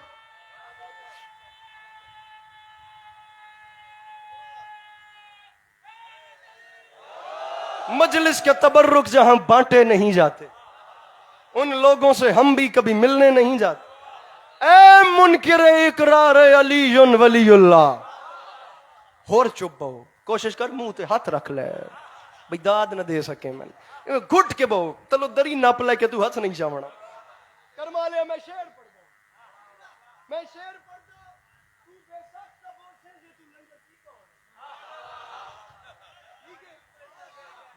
مجلس کے تبرک جہاں بانٹے نہیں جاتے ان لوگوں سے ہم بھی کبھی ملنے نہیں جاتے. اے منکر اقرار علی ولی اللہ, اور چپ بہو, کوشش کر منہ تے ہاتھ رکھ لے بھئی داد نہ دے سکے. میں گھٹ کے بہو تلو دری ناپ لے کے تو ہاتھ نہیں جاونا. کرما لیا میں شعر پڑھ دوں, میں شعر پڑھ دوں, تو بے سخت بول سے یہ تو لنگر کی کون.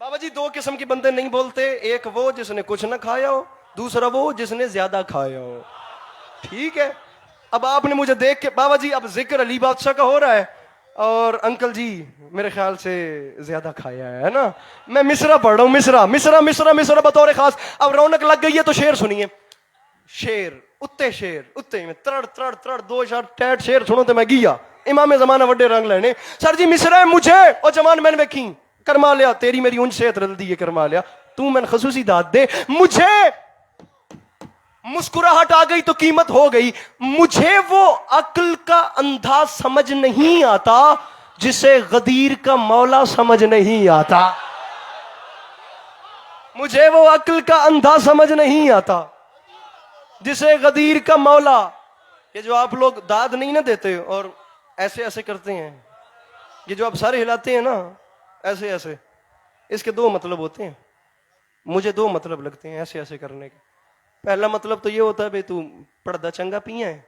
بابا جی دو قسم کے بندے نہیں بولتے, ایک وہ جس نے کچھ نہ کھایا ہو, دوسرا وہ جس نے زیادہ کھایا ہو. ٹھیک ہے, اب آپ نے مجھے دیکھ کے, بابا جی اب ذکر علی بادشاہ کا ہو رہا ہے اور انکل جی میرے خیال سے زیادہ کھایا ہے نا. میں مصرع پڑھ رہا ہوں, مصرع مصرع مصرع مصرع بطور خاص. اب رونق لگ گئی ہے تو شعر سنیے. شعر اتے شعر اتے میں ترڑ ترڑ ترڑ دو شار ٹیٹ شعر سنو تو میں گیا امام زمانہ وڈے رنگ لینے. سر جی مصرع مجھے اور جوان میں نے ویکھی کرما لیا, تیری میری ان سے رل دی ہے کرما لیا, تو میں خصوصی داد دے. مجھے مسکراہٹ آ گئی تو قیمت ہو گئی. مجھے وہ عقل کا اندھا سمجھ نہیں آتا جسے غدیر کا مولا سمجھ نہیں آتا. مجھے وہ عقل کا اندھا سمجھ نہیں آتا جسے غدیر کا مولا. یہ جو آپ لوگ داد نہیں نہ دیتے اور ایسے ایسے کرتے ہیں, یہ جو آپ سارے ہلاتے ہیں نا ایسے ایسے, اس کے دو مطلب ہوتے ہیں. مجھے دو مطلب لگتے ہیں ایسے ایسے کرنے کے. پہلا مطلب تو یہ ہوتا ہے بھئی تو پڑھدا چنگا پیاں ہے,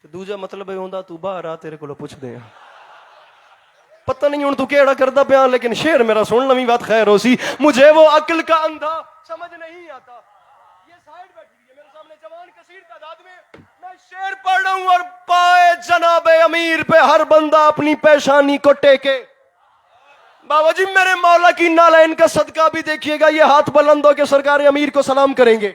تو دوجا مطلب یہ ہوندا تو باہر آ تیرے کو پوچھ دے. پتہ نہیں ہوں تو کیڑا کردا پیا, لیکن شعر میرا سن لویں بات خیر ہو سی. مجھے وہ عقل کا اندھا سمجھ نہیں آتا. یہ سائیڈ بیٹھی ہے میرے سامنے جوان کثیر تعداد میں شعر پڑھ رہا ہوں اور پائے جناب امیر پہ ہر بندہ اپنی پیشانی کو ٹیکے. بابا جی میرے مولا کی نالین کا صدقہ بھی دیکھیے گا, یہ ہاتھ بلند ہو کے سرکار امیر کو سلام کریں گے.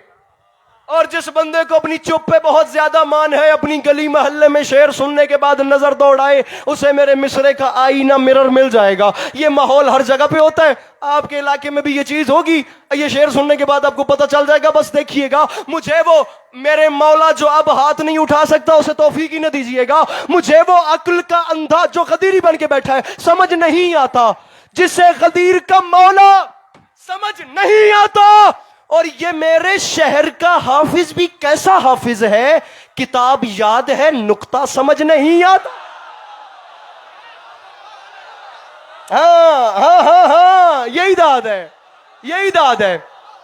اور جس بندے کو اپنی چپ پہ بہت زیادہ مان ہے, اپنی گلی محلے میں شعر سننے کے بعد نظر دوڑائے, اسے میرے مصرے کا آئینہ مرر مل جائے گا. یہ ماحول ہر جگہ پہ ہوتا ہے, آپ کے علاقے میں بھی یہ چیز ہوگی. یہ شعر سننے کے بعد آپ کو پتہ چل جائے گا. بس دیکھیے گا, مجھے وہ میرے مولا جو اب ہاتھ نہیں اٹھا سکتا اسے توفیق ہی نہ دیجیے گا. مجھے وہ عقل کا اندھا جو غدیری بن کے بیٹھا ہے سمجھ نہیں آتا جسے غدیر کا مولا سمجھ نہیں آتا. اور یہ میرے شہر کا حافظ بھی کیسا حافظ ہے, کتاب یاد ہے نقطہ سمجھ نہیں آتا. ہاں ہاں ہاں ہاں یہی داد ہے, یہی داد ہے.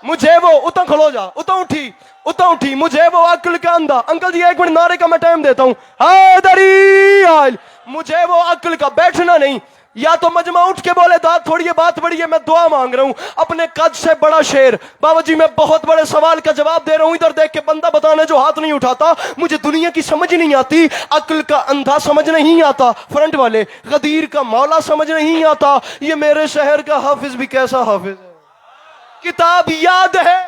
مجھے وہ اتن کھلو جا, اتن اٹھی, مجھے وہ عقل کا اندھا. انکل جی ایک منٹ نعرے کا میں ٹائم دیتا ہوں. حیدری آئل. مجھے وہ عقل کا, بیٹھنا نہیں, یا تو مجمع اٹھ کے بولے داد تھوڑی ہے بات بڑی ہے, میں دعا مانگ رہا ہوں. اپنے قد سے بڑا شعر. بابا جی میں بہت بڑے سوال کا جواب دے رہا ہوں, ادھر دیکھ کے بندہ بتانا جو ہاتھ نہیں اٹھاتا. مجھے دنیا کی سمجھ نہیں آتی, عقل کا اندھا سمجھ نہیں آتا, فرنٹ والے غدیر کا مولا سمجھ نہیں آتا. یہ میرے شہر کا حافظ بھی کیسا حافظ ہے, کتاب یاد ہے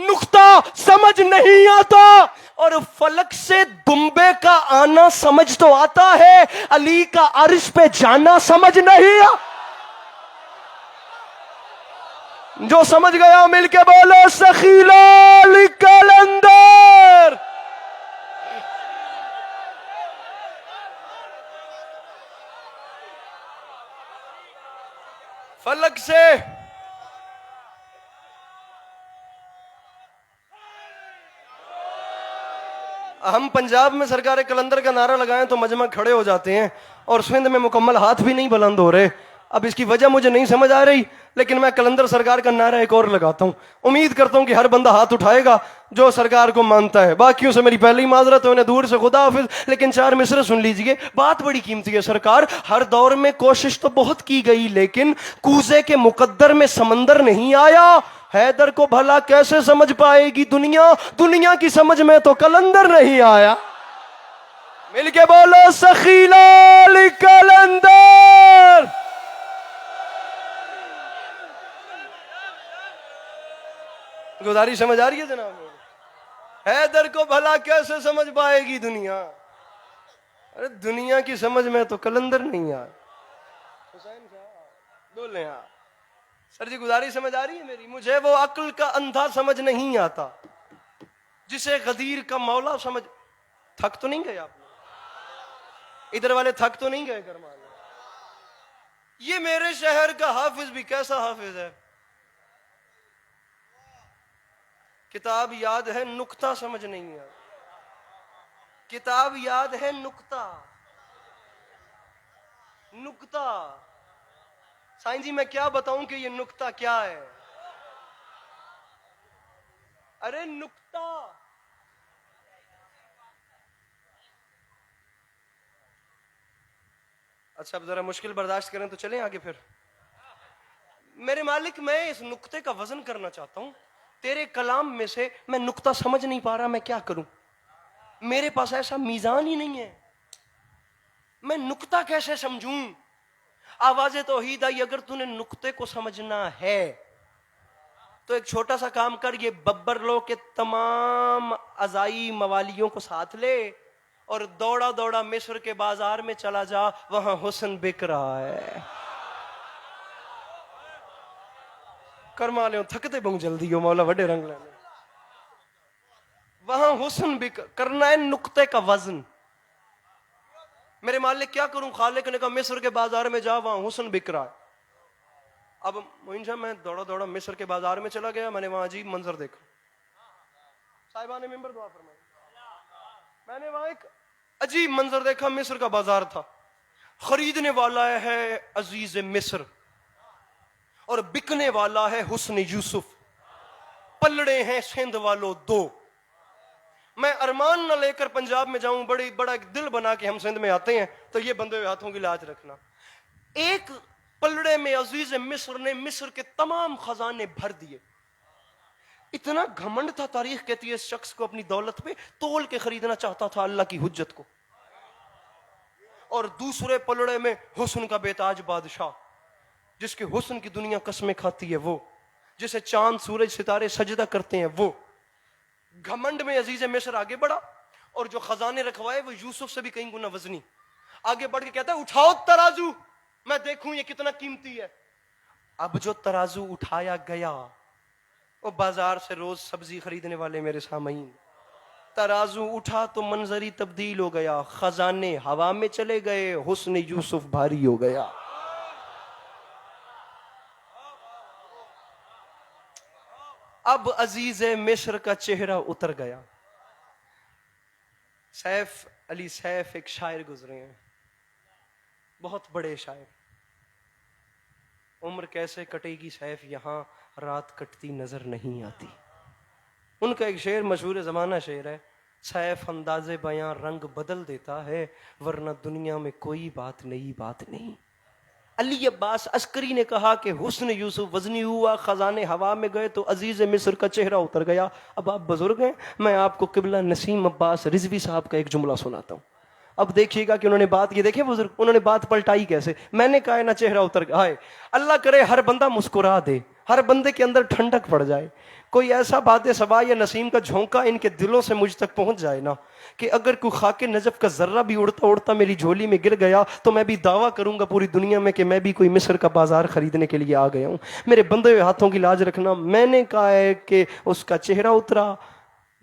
نقطہ سمجھ نہیں آتا. اور فلک سے دمبے کا آنا سمجھ تو آتا ہے, علی کا عرش پہ جانا سمجھ نہیں آتا. جو سمجھ گیا مل کے بولو سخی لال کلندر. فلک سے ہم پنجاب میں سرکار کلندر کا نعرہ لگائیں تو مجمع کھڑے ہو جاتے ہیں, اور سندھ میں مکمل ہاتھ بھی نہیں بلند ہو رہے. اب اس کی وجہ مجھے نہیں سمجھ آ رہی، لیکن میں کلندر سرکار کا نعرہ ایک اور لگاتا ہوں، امید کرتا ہوں کہ ہر بندہ ہاتھ اٹھائے گا جو سرکار کو مانتا ہے۔ باقیوں سے میری پہلی معذرت ہے، انہیں دور سے خدا حافظ، لیکن 4 مصرع سن لیجئے، بات بڑی قیمتی ہے۔ سرکار، ہر دور میں کوشش تو بہت کی گئی، لیکن کوزے کے مقدر میں سمندر نہیں آیا۔ حیدر کو بھلا کیسے سمجھ پائے گی دنیا، دنیا کی سمجھ میں تو کلندر نہیں آیا۔ مل کے بولو سخی لال کلندر۔ گزاری سمجھ آ رہی ہے جناب؟ حیدر کو بھلا کیسے سمجھ پائے گی دنیا، ارے دنیا کی سمجھ میں تو کلندر نہیں آیا۔ حسین صاحب بولیں آپ۔ سر جی گزاری سمجھ آ رہی ہے میری؟ مجھے وہ عقل کا اندھا سمجھ نہیں آتا جسے غدیر کا مولا سمجھ۔ تھک تو نہیں گئے آپ لوگ؟ ادھر والے تھک تو نہیں گئے کرمان؟ یہ میرے شہر کا حافظ بھی کیسا حافظ ہے، کتاب یاد ہے نکتہ سمجھ نہیں ہے، کتاب یاد ہے نکتہ نکتہ۔ سائن جی میں کیا بتاؤں کہ یہ نکتہ کیا ہے؟ ارے نکتہ، اچھا اب ذرا مشکل برداشت کریں تو چلیں آگے پھر۔ میرے مالک میں اس نکتے کا وزن کرنا چاہتا ہوں، تیرے کلام میں سے میں نکتہ سمجھ نہیں پا رہا، میں کیا کروں؟ میرے پاس ایسا میزان ہی نہیں ہے، میں نکتہ کیسے سمجھوں؟ آواز توحید آئی، اگر تو نے نکتے کو سمجھنا ہے تو ایک چھوٹا سا کام کر، یہ ببر لو کے تمام ازائی موالیوں کو ساتھ لے اور دوڑا دوڑا مصر کے بازار میں چلا جا، وہاں حسن بک رہا ہے۔ کرما لے تھکتے بہت جلدی ہو مولا وڈے رنگ لینے، وہاں حسن بک کرنا ہے نکتے کا وزن۔ میرے مالک کیا کروں؟ خالق نے کہا مصر کے بازار میں جا، وہاں حسن بک رہا ہے۔ اب معین صاحب میں دوڑا دوڑا مصر کے بازار میں چلا گیا، میں نے وہاں عجیب منظر دیکھا، صاحبان ممبر دعا فرمائے، میں نے وہاں ایک عجیب منظر دیکھا، مصر کا بازار تھا، خریدنے والا ہے عزیز مصر اور بکنے والا ہے حسن یوسف، پلڑے ہیں سندھ والوں دو۔ میں ارمان نہ لے کر پنجاب میں جاؤں، بڑا ایک دل بنا کے ہم سندھ میں آتے ہیں تو یہ بندے ہوئے ہاتھوں کی لاج رکھنا۔ ایک پلڑے میں عزیز مصر نے مصر کے تمام خزانے بھر دیے، اتنا گھمنڈ تھا، تاریخ کہتی ہے اس شخص کو اپنی دولت پہ، تول کے خریدنا چاہتا تھا اللہ کی حجت کو۔ اور دوسرے پلڑے میں حسن کا بیتاج بادشاہ، جس کے حسن کی دنیا قسمیں کھاتی ہے، وہ جسے چاند سورج ستارے سجدہ کرتے ہیں، وہ۔ گھمنڈ میں عزیز مصر آگے بڑھا اور جو خزانے رکھوائے وہ یوسف سے بھی کئی گنا وزنی، آگے بڑھ کے کہتا ہے اٹھاؤ ترازو، میں دیکھوں یہ کتنا قیمتی ہے۔ اب جو ترازو اٹھایا گیا، وہ بازار سے روز سبزی خریدنے والے میرے سامعین، ترازو اٹھا تو منظری تبدیل ہو گیا، خزانے ہوا میں چلے گئے، حسن یوسف بھاری ہو گیا۔ اب عزیز مصر کا چہرہ اتر گیا۔ سیف علی سیف ایک شاعر گزرے ہیں، بہت بڑے شاعر، عمر کیسے کٹے گی سیف یہاں، رات کٹتی نظر نہیں آتی۔ ان کا ایک شعر مشہور زمانہ شعر ہے، سیف انداز بیاں رنگ بدل دیتا ہے، ورنہ دنیا میں کوئی بات نئی بات نہیں۔ علی عباس عسکری نے کہا کہ حسن یوسف وزنی ہوا، خزانے ہوا میں گئے تو عزیز مصر کا چہرہ اتر گیا۔ اب آپ بزرگ ہیں، میں آپ کو قبلہ نسیم عباس رضوی صاحب کا ایک جملہ سناتا ہوں، اب دیکھیے گا کہ انہوں نے بات، یہ دیکھیں بزرگ، انہوں نے بات پلٹائی کیسے۔ میں نے کہا نا چہرہ اتر گیا، ہائے اللہ کرے ہر بندہ مسکرا دے، ہر بندے کے اندر ٹھنڈک پڑ جائے، کوئی ایسا بات صبا یا نسیم کا جھونکا ان کے دلوں سے مجھ تک پہنچ جائے نا کہ اگر کوئی خاک نجف کا ذرہ بھی اڑتا اڑتا میری جھولی میں گر گیا تو میں بھی دعویٰ کروں گا پوری دنیا میں کہ میں بھی کوئی مصر کا بازار خریدنے کے لیے آ گیا ہوں۔ میرے بندے ہوئے ہاتھوں کی لاج رکھنا، میں نے کہا ہے کہ اس کا چہرہ اترا۔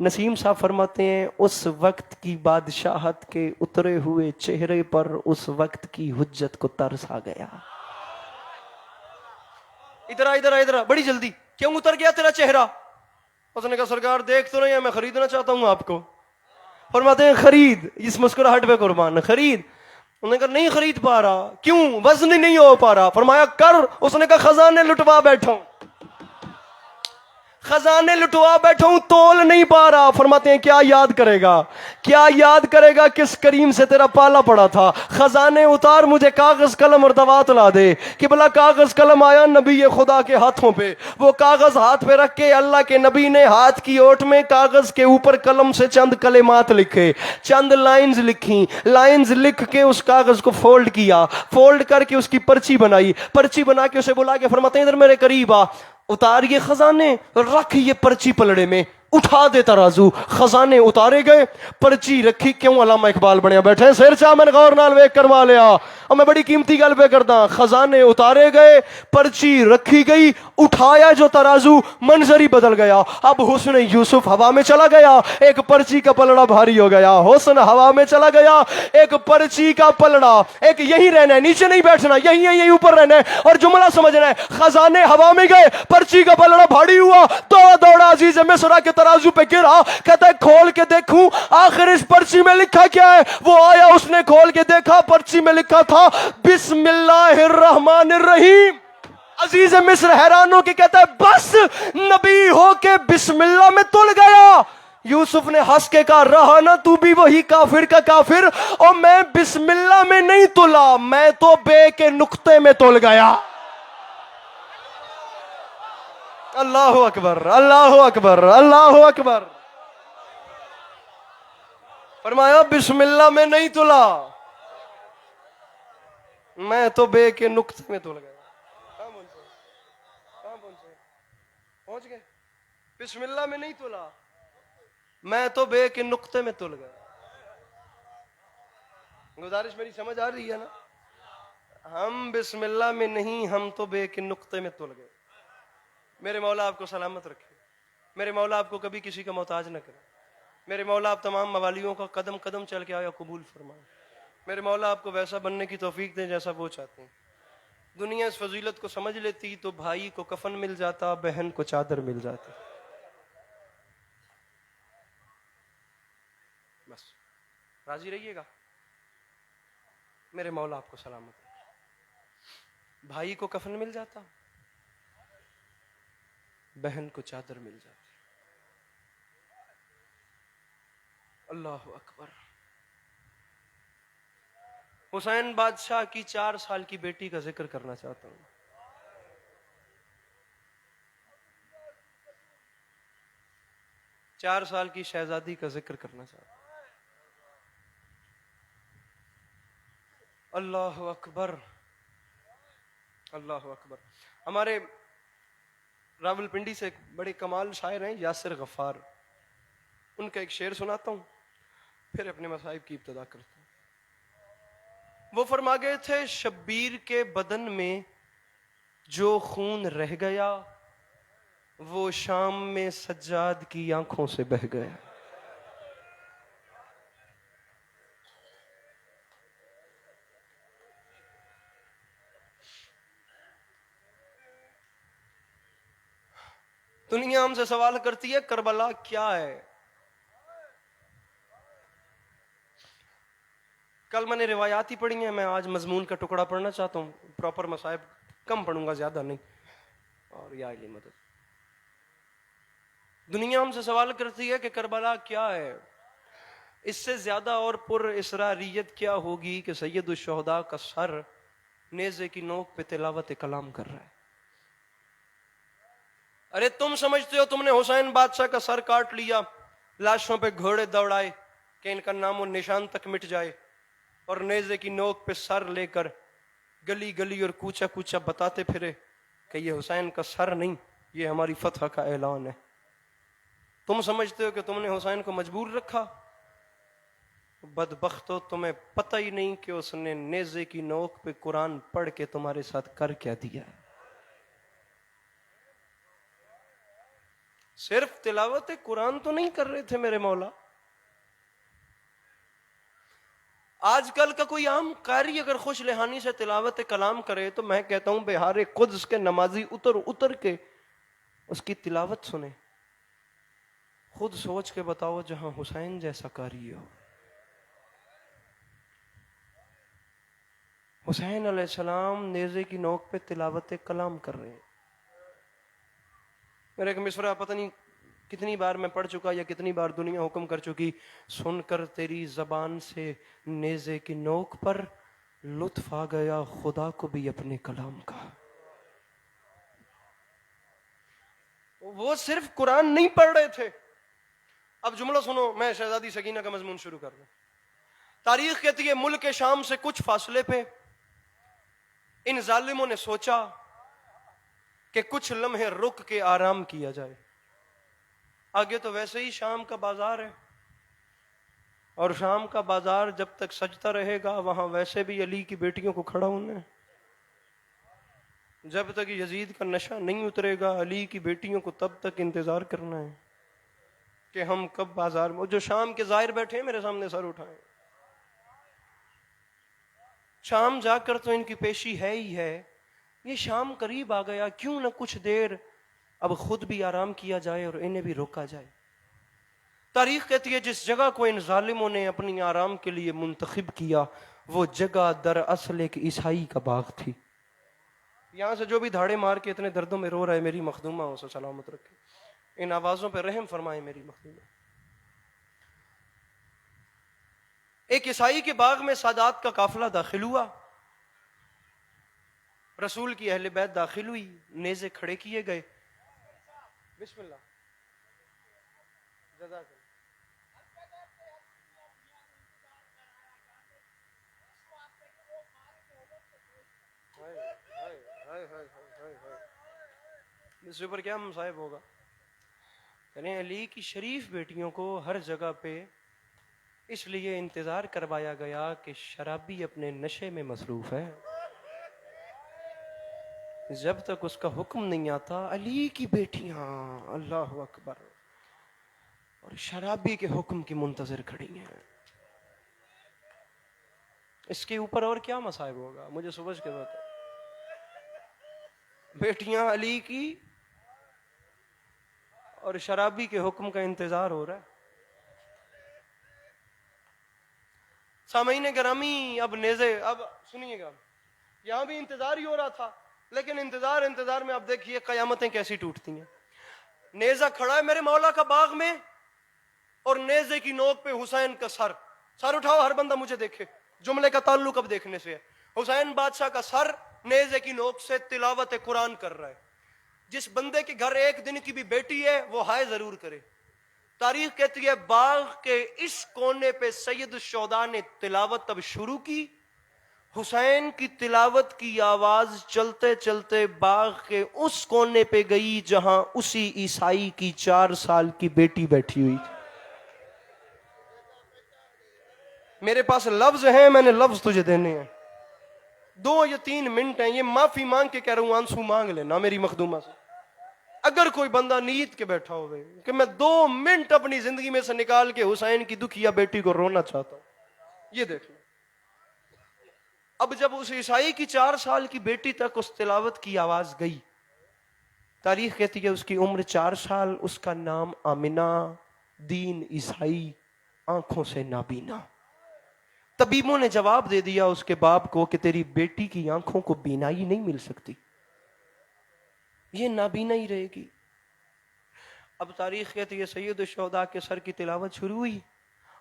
نسیم صاحب فرماتے ہیں اس وقت کی بادشاہت کے اترے ہوئے چہرے پر اس وقت کی حجت کو ترس آ گیا۔ ادھر بڑی جلدی کیوں اتر گیا تیرا چہرہ؟ اس نے کہا سرکار دیکھ تو نہیں ہے، میں خریدنا چاہتا ہوں آپ کو۔ فرماتے ہیں خرید، اس مسکراہٹ پہ قربان، خرید۔ انہوں نے کہا نہیں خرید پا رہا. کیوں؟ وزن ہی نہیں ہو پا رہا. فرمایا کر. اس نے کہا خزانے لٹوا بیٹھا ہوں، خزانے لٹوا بیٹھا ہوں، تول نہیں پا رہا. فرماتے ہیں کیا یاد کرے گا، کیا یاد کرے گا، کس کریم سے تیرا پالا پڑا تھا. خزانے اتار، مجھے کاغذ قلم اور دوات لا دے. کہ بلا کاغذ قلم آیا نبی خدا کے ہاتھوں پہ. وہ کاغذ ہاتھ پہ رکھ کے اللہ کے نبی نے ہاتھ کی اوٹ میں کاغذ کے اوپر قلم سے چند کلمات لکھے، چند لائنز لکھی. لائنز لکھ کے اس کاغذ کو فولڈ کیا، فولڈ کر کے اس کی پرچی بنائی. پرچی بنا کے اسے بلا کے فرماتے ہیں ادھر میرے قریب آ. اتار یہ خزانے، رکھ یہ پرچی پلڑے میں، اٹھا دے ترازو. خزانے اتارے گئے، پرچی رکھی. کیوں علامہ اقبال بنیا بیٹھے سیر چاہ میں غور نال ویک کروا لیا. اور میں بڑی قیمتی گل پہ کردا. خزانے اتارے گئے، پرچی رکھی گئی، اٹھایا جو ترازو، منظر ہی بدل گیا. اب حسن یوسف ہوا میں چلا گیا، ایک پرچی کا پلڑا بھاری ہو گیا. حسن ہوا میں چلا گیا، ایک پرچی کا پلڑا. ایک یہی رہنا ہے، نیچے نہیں بیٹھنا، یہی اوپر رہنا ہے اور جملہ سمجھنا ہے. خزانے ہوا میں گئے، پرچی کا پلڑا بھاری ہوا، دوڑا عزیز مصر کے ترازو پہ گرا. کہتا ہے کھول کے دیکھوں آخر اس پرچی میں لکھا کیا ہے. وہ آیا، اس نے کھول کے دیکھا، پرچی میں لکھا تھا بسم اللہ الرحمن الرحیم. عزیز مصر حیران ہو کے کہتا ہے بس نبی ہو کے بسم اللہ میں تل گیا. یوسف نے ہنس کے کہا رہا نا تو بھی وہی کافر کا کافر، اور میں بسم اللہ میں نہیں تلا، میں تو بے کے نقطے میں تل گیا. اللہ اکبر، اللہ اکبر، اللہ اکبر. فرمایا بسم اللہ میں نہیں تلا، میں تو بے کے نقطے میں تل گیا. پہنچ گئے. بسم اللہ میں نہیں تلا، میں تو بے کے نقطے میں تل گیا. گزارش میری سمجھ آ رہی ہے نا؟ ہم بسم اللہ میں نہیں، ہم تو بے کے نقطے میں تل گئے. میرے مولا آپ کو سلامت رکھے، میرے مولا آپ کو کبھی کسی کا محتاج نہ کرے. میرے مولا آپ تمام موالیوں کا قدم قدم چل کے آیا قبول فرمائے. میرے مولا آپ کو ویسا بننے کی توفیق دیں جیسا وہ چاہتے ہیں. دنیا اس فضیلت کو سمجھ لیتی تو بھائی کو کفن مل جاتا، بہن کو چادر مل جاتی. بس راضی رہیے گا. میرے مولا آپ کو سلامت رکھے. بھائی کو کفن مل جاتا، بہن کو چادر مل جاتی. اللہ اکبر. حسین بادشاہ کی 4 سال کی بیٹی کا ذکر کرنا چاہتا ہوں. 4 سال کی شہزادی کا ذکر کرنا چاہتا ہوں. اللہ اکبر، اللہ اکبر. ہمارے راول پنڈی سے ایک بڑے کمال شاعر ہیں یاسر غفار، ان کا ایک شعر سناتا ہوں پھر اپنے مصائب کی ابتدا کرتا ہوں. وہ فرما گئے تھے شبیر کے بدن میں جو خون رہ گیا، وہ شام میں سجاد کی آنکھوں سے بہہ گیا. دنیا ہم سے سوال کرتی ہے کربلا کیا ہے. کل میں نے روایاتی پڑھی ہیں، میں آج مضمون کا ٹکڑا پڑھنا چاہتا ہوں. پراپر مصائب کم پڑھوں گا، زیادہ نہیں. اور یا علی مدد. دنیا ہم سے سوال کرتی ہے کہ کربلا کیا ہے. اس سے زیادہ اور پر اسراریت کیا ہوگی کہ سید الشہداء کا سر نیزے کی نوک پہ تلاوت کلام کر رہا ہے. ارے تم سمجھتے ہو تم نے حسین بادشاہ کا سر کاٹ لیا، لاشوں پہ گھوڑے دوڑائے کہ ان کا نام و نشان تک مٹ جائے، اور نیزے کی نوک پہ سر لے کر گلی گلی اور کوچہ کوچہ بتاتے پھرے کہ یہ حسین کا سر نہیں، یہ ہماری فتح کا اعلان ہے. تم سمجھتے ہو کہ تم نے حسین کو مجبور رکھا؟ بدبختو، تمہیں پتہ ہی نہیں کہ اس نے نیزے کی نوک پہ قرآن پڑھ کے تمہارے ساتھ کر کیا دیا. صرف تلاوت قرآن تو نہیں کر رہے تھے میرے مولا. آج کل کا کوئی عام قاری اگر خوش لحانی سے تلاوت کلام کرے تو میں کہتا ہوں بہار قدس کے نمازی اتر کے اس کی تلاوت سنیں. خود سوچ کے بتاؤ جہاں حسین جیسا قاری ہو. حسین علیہ السلام نیزے کی نوک پہ تلاوت کلام کر رہے ہیں. میرا ایک مصرع پتہ نہیں کتنی بار میں پڑھ چکا یا کتنی بار دنیا حکم کر چکی. سن کر تیری زبان سے نیزے کی نوک پر لطف آ گیا خدا کو بھی اپنے کلام کا. وہ صرف قرآن نہیں پڑھ رہے تھے. اب جملہ سنو, میں شہزادی سکینہ کا مضمون شروع کر دوں. تاریخ کہتی ہے ملک شام سے کچھ فاصلے پہ ان ظالموں نے سوچا کہ کچھ لمحے رک کے آرام کیا جائے. آگے تو ویسے ہی شام کا بازار ہے, اور شام کا بازار جب تک سجتا رہے گا وہاں ویسے بھی علی کی بیٹیوں کو کھڑا ہونا ہے. جب تک یزید کا نشہ نہیں اترے گا علی کی بیٹیوں کو تب تک انتظار کرنا ہے کہ ہم کب بازار میں. جو شام کے زائر بیٹھے ہیں میرے سامنے سر اٹھائیں. شام جا کر تو ان کی پیشی ہے ہی ہے. یہ شام قریب آ گیا, کیوں نہ کچھ دیر اب خود بھی آرام کیا جائے اور انہیں بھی روکا جائے. تاریخ کہتی ہے جس جگہ کو ان ظالموں نے اپنی آرام کے لیے منتخب کیا وہ جگہ دراصل ایک عیسائی کا باغ تھی. یہاں سے جو بھی دھاڑے مار کے اتنے دردوں میں رو رہا ہے میری مخدومہ اسے سلامت رکھے, ان آوازوں پہ رحم فرمائے میری مخدومہ. ایک عیسائی کے باغ میں سادات کا قافلہ داخل ہوا, رسول کی اہل بیت داخل ہوئی, نیزے کھڑے کیے گئے. بسم اللہ. جزاک اللہ. اس اوپر کیا مصائب ہوگا. یعنی علی کی شریف بیٹیوں کو ہر جگہ پہ اس لیے انتظار کروایا گیا کہ شرابی اپنے نشے میں مصروف ہے. جب تک اس کا حکم نہیں آتا علی کی بیٹیاں اللہ اکبر اور شرابی کے حکم کی منتظر کھڑی ہیں. اس کے اوپر اور کیا مصائب ہوگا مجھے سمجھ کے بتا. بیٹیاں علی کی اور شرابی کے حکم کا انتظار ہو رہا ہے. سامعین گرامی, اب نیزے, اب سنیے گا, یہاں بھی انتظار ہی ہو رہا تھا لیکن انتظار میں اب دیکھیے قیامتیں کیسی ٹوٹتی ہیں. نیزہ کھڑا ہے میرے مولا کا باغ میں اور نیزے کی نوک پہ حسین کا سر. سر اٹھاؤ ہر بندہ مجھے دیکھے, جملے کا تعلق اب دیکھنے سے ہے. حسین بادشاہ کا سر نیزے کی نوک سے تلاوت قرآن کر رہا ہے. جس بندے کے گھر ایک دن کی بھی بیٹی ہے وہ ہائے ضرور کرے. تاریخ کہتی ہے باغ کے اس کونے پہ سید الشہداء نے تلاوت اب شروع کی. حسین کی تلاوت کی آواز چلتے چلتے باغ کے اس کونے پہ گئی جہاں اسی عیسائی کی 4 سال کی بیٹی بیٹھی ہوئی تھی. میرے پاس لفظ ہیں, میں نے لفظ تجھے دینے ہیں, 2 یا 3 منٹ ہیں. یہ معافی مانگ کے کہہ رہا ہوں, آنسو مانگ لینا میری مخدومہ سے. اگر کوئی بندہ نیت کے بیٹھا ہوئے کہ میں 2 منٹ اپنی زندگی میں سے نکال کے حسین کی دکھیا بیٹی کو رونا چاہتا ہوں, یہ دیکھ لیں. اب جب اس عیسائی کی 4 سال کی بیٹی تک اس تلاوت کی آواز گئی, تاریخ کہتی ہے اس کی عمر 4 سال, اس کا نام آمنہ, دین عیسائی, آنکھوں سے نابینا. طبیبوں نے جواب دے دیا اس کے باپ کو کہ تیری بیٹی کی آنکھوں کو بینائی نہیں مل سکتی, یہ نابینا ہی رہے گی. اب تاریخ کہتی ہے سید الشہداء کے سر کی تلاوت شروع ہوئی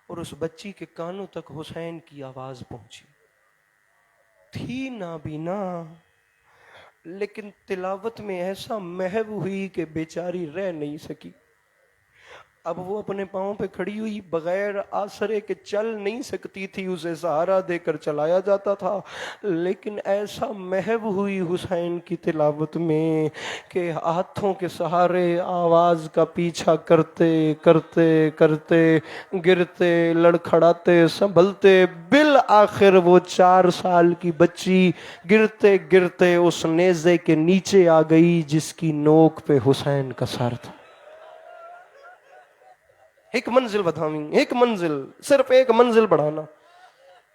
اور اس بچی کے کانوں تک حسین کی آواز پہنچی. تھی نابینا لیکن تلاوت میں ایسا محو ہوئی کہ بیچاری رہ نہیں سکی. اب وہ اپنے پاؤں پہ کھڑی ہوئی, بغیر آسرے کے چل نہیں سکتی تھی, اسے سہارا دے کر چلایا جاتا تھا, لیکن ایسا محو ہوئی حسین کی تلاوت میں کہ ہاتھوں کے سہارے آواز کا پیچھا کرتے کرتے کرتے گرتے لڑکھڑاتے سنبھلتے بالآخر وہ 4 سال کی بچی گرتے گرتے اس نیزے کے نیچے آ گئی جس کی نوک پہ حسین کا سر تھا. ایک منزل بدھاویں, ایک منزل, صرف ایک منزل بڑھانا,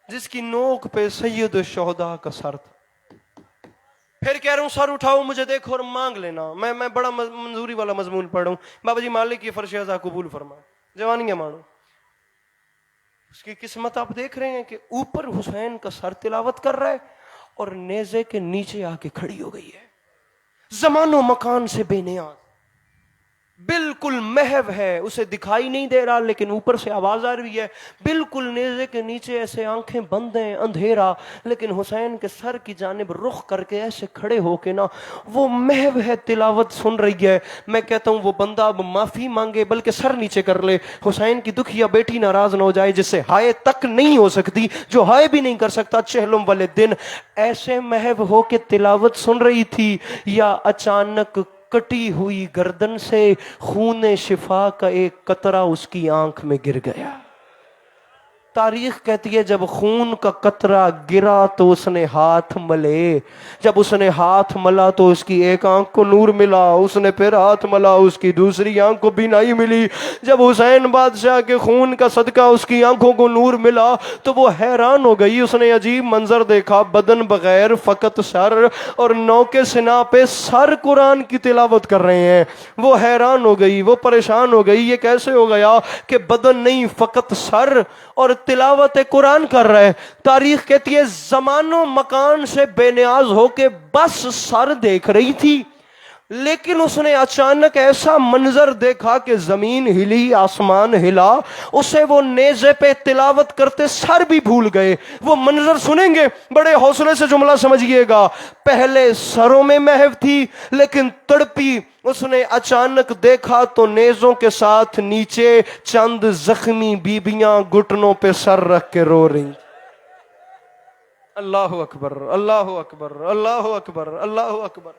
جس کی نوک پہ سید الشہداء کا سر تھا. پھر کہہ رہا ہوں سر اٹھاؤ مجھے دیکھو اور مانگ لینا. میں بڑا منظوری والا مضمون پڑھ رہا ہوں. بابا جی مالک کی فرش ازا قبول فرمائے, جوانیاں مانو. اس کی قسمت آپ دیکھ رہے ہیں کہ اوپر حسین کا سر تلاوت کر رہا ہے اور نیزے کے نیچے آ کے کھڑی ہو گئی ہے، زمان و مکان سے بے نیاز، بالکل محو ہے، اسے دکھائی نہیں دے رہا لیکن اوپر سے آواز آ رہی ہے، بالکل نیزے کے نیچے ایسے آنکھیں بند ہیں، اندھیرا، لیکن حسین کے سر کی جانب رخ کر کے ایسے کھڑے ہو کے نا وہ محو ہے، تلاوت سن رہی ہے۔ میں کہتا ہوں وہ بندہ اب معافی مانگے بلکہ سر نیچے کر لے، حسین کی دکھیا بیٹی ناراض نہ ہو جائے، جس سے ہائے تک نہیں ہو سکتی، جو ہائے بھی نہیں کر سکتا چہلم والے دن، ایسے محو ہو کے تلاوت سن رہی تھی، یا اچانک کٹی ہوئی گردن سے خون شفا کا ایک قطرہ اس کی آنکھ میں گر گیا۔ تاریخ کہتی ہے جب خون کا قطرہ گرا تو اس نے ہاتھ ملے، جب اس نے ہاتھ ملا تو اس کی ایک آنکھ کو نور ملا، اس نے پھر ہاتھ ملا، اس کی دوسری آنکھ کو بینائی ملی۔ جب حسین بادشاہ کے خون کا صدقہ اس کی آنکھوں کو نور ملا تو وہ حیران ہو گئی، اس نے عجیب منظر دیکھا، بدن بغیر فقط سر اور نوکے سنا پہ سر قرآن کی تلاوت کر رہے ہیں۔ وہ حیران ہو گئی، وہ پریشان ہو گئی، یہ کیسے ہو گیا کہ بدن نہیں فقط سر اور تلاوت قرآن کر رہے۔ تاریخ کہتی ہے زمان و مکان سے بے نیاز ہو کے بس سر دیکھ رہی تھی، لیکن اس نے اچانک ایسا منظر دیکھا کہ زمین ہلی، آسمان ہلا، اسے وہ نیزے پہ تلاوت کرتے سر بھی بھول گئے۔ وہ منظر سنیں گے، بڑے حوصلے سے جملہ سمجھیے گا، پہلے سروں میں محو تھی لیکن تڑپی، اس نے اچانک دیکھا تو نیزوں کے ساتھ نیچے چند زخمی بیبیاں گھٹنوں پہ سر رکھ کے رو رہی۔ اللہ اکبر، اللہ اکبر، اللہ اکبر، اللہ اکبر۔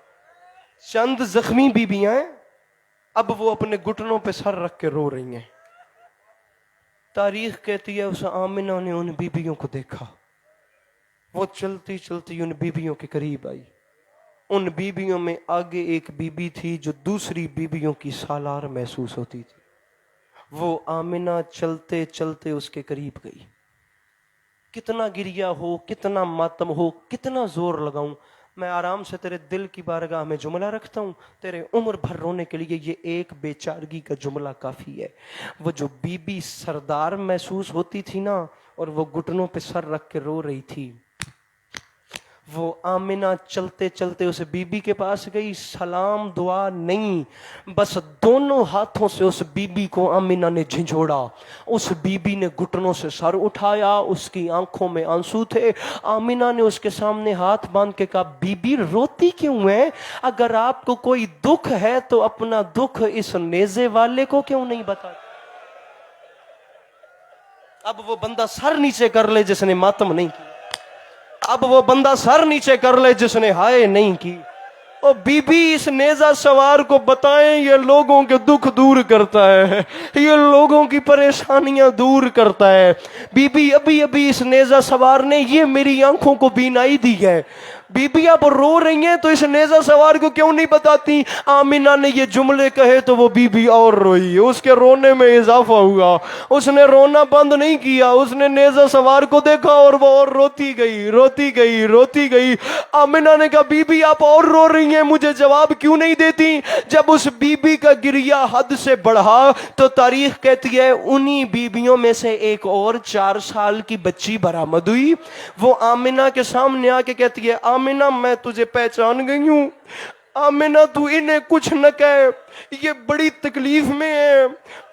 چند زخمی بیبیاں ہیں، اب وہ اپنے گھٹنوں پہ سر رکھ کے رو رہی ہیں۔ تاریخ کہتی ہے اس آمنہ نے ان بیبیوں کو دیکھا، وہ چلتی چلتی ان بیبیوں کے قریب آئی۔ ان بیبیوں میں آگے ایک بیبی تھی جو دوسری بیبیوں کی سالار محسوس ہوتی تھی، وہ آمنہ چلتے چلتے اس کے قریب گئی۔ کتنا گریا ہو، کتنا ماتم ہو، کتنا زور لگاؤں، میں آرام سے تیرے دل کی بارگاہ میں جملہ رکھتا ہوں، تیرے عمر بھر رونے کے لیے یہ ایک بے چارگی کا جملہ کافی ہے۔ وہ جو بی بی سردار محسوس ہوتی تھی نا، اور وہ گھٹنوں پہ سر رکھ کے رو رہی تھی، وہ آمنہ چلتے چلتے اس بی بی کے پاس گئی، سلام دعا نہیں، بس دونوں ہاتھوں سے اس بی بی کو آمنہ نے جھنجھوڑا، اس بی بی نے گھٹنوں سے سر اٹھایا، اس کی آنکھوں میں آنسو تھے۔ آمنہ نے اس کے سامنے ہاتھ باندھ کے کہا بی بی روتی کیوں ہے؟ اگر آپ کو کوئی دکھ ہے تو اپنا دکھ اس نیزے والے کو کیوں نہیں بتا؟ اب وہ بندہ سر نیچے کر لے جس نے ماتم نہیں کیا، اب وہ بندہ سر نیچے کر لے جس نے ہائے نہیں کی۔ اور بی بی اس نیزہ سوار کو بتائیں یہ لوگوں کے دکھ دور کرتا ہے، یہ لوگوں کی پریشانیاں دور کرتا ہے۔ بی بی ابھی اس نیزہ سوار نے یہ میری آنکھوں کو بینائی دی ہے، بی بی اب رو رہی ہیں تو اس نیزہ سوار کو کیوں نہیں بتاتی؟ آمنہ نے یہ جملے کہے تو وہ بی بی اور روئی، اس کے رونے میں اضافہ ہوا، اس نے رونا بند نہیں کیا، اس نے نیزہ سوار کو دیکھا اور وہ اور روتی گئی، روتی گئی، روتی گئی۔ آمنہ نے کہا بی بی آپ اور رو رہی ہیں، مجھے جواب کیوں نہیں دیتی؟ جب اس بی بی کا گریہ حد سے بڑھا تو تاریخ کہتی ہے انہی بیبیوں میں سے ایک اور 4 سال کی بچی برآمد ہوئی، وہ آمنہ کے سامنے آ کے کہتی ہے آمنہ میں تجھے پہچان گئی ہوں، آمنہ تو انہیں کچھ نہ کہے، یہ بڑی تکلیف میں ہے،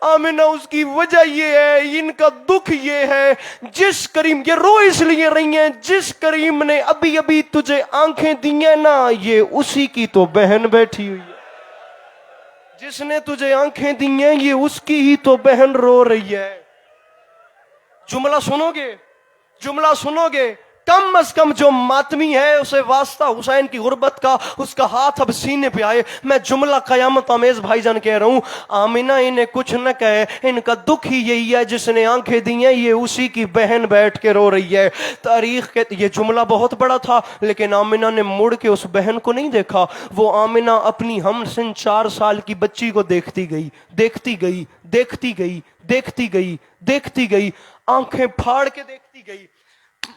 آمنہ اس کی وجہ یہ ہے، ان کا دکھ یہ ہے، جس کریم، یہ رو اس لیے رہی ہیں، جس کریم نے ابھی تجھے آنکھیں دی ہیں نا، یہ اسی کی تو بہن بیٹھی ہوئی ہے، جس نے تجھے آنکھیں دی ہیں یہ اس کی ہی تو بہن رو رہی ہے۔ جملہ سنو گے، جملہ سنو گے، کم از کم جو ماتمی ہے اسے واسطہ حسین کی غربت کا، اس کا ہاتھ اب سینے پہ آئے۔ میں جملہ قیامت آمیز بھائی جان کہہ رہا ہوں، آمنہ انہیں کچھ نہ کہے، ان کا دکھ ہی یہی ہے، جس نے آنکھیں دی ہیں یہ اسی کی بہن بیٹھ کے رو رہی ہے۔ تاریخ کے یہ جملہ بہت بڑا تھا، لیکن آمنہ نے مڑ کے اس بہن کو نہیں دیکھا، وہ آمنہ اپنی ہم سن 4 سال کی بچی کو دیکھتی گئی، دیکھتی گئی، دیکھتی گئی، دیکھتی گئی، دیکھتی گئی، آنکھیں پھاڑ کے دیکھتی گئی۔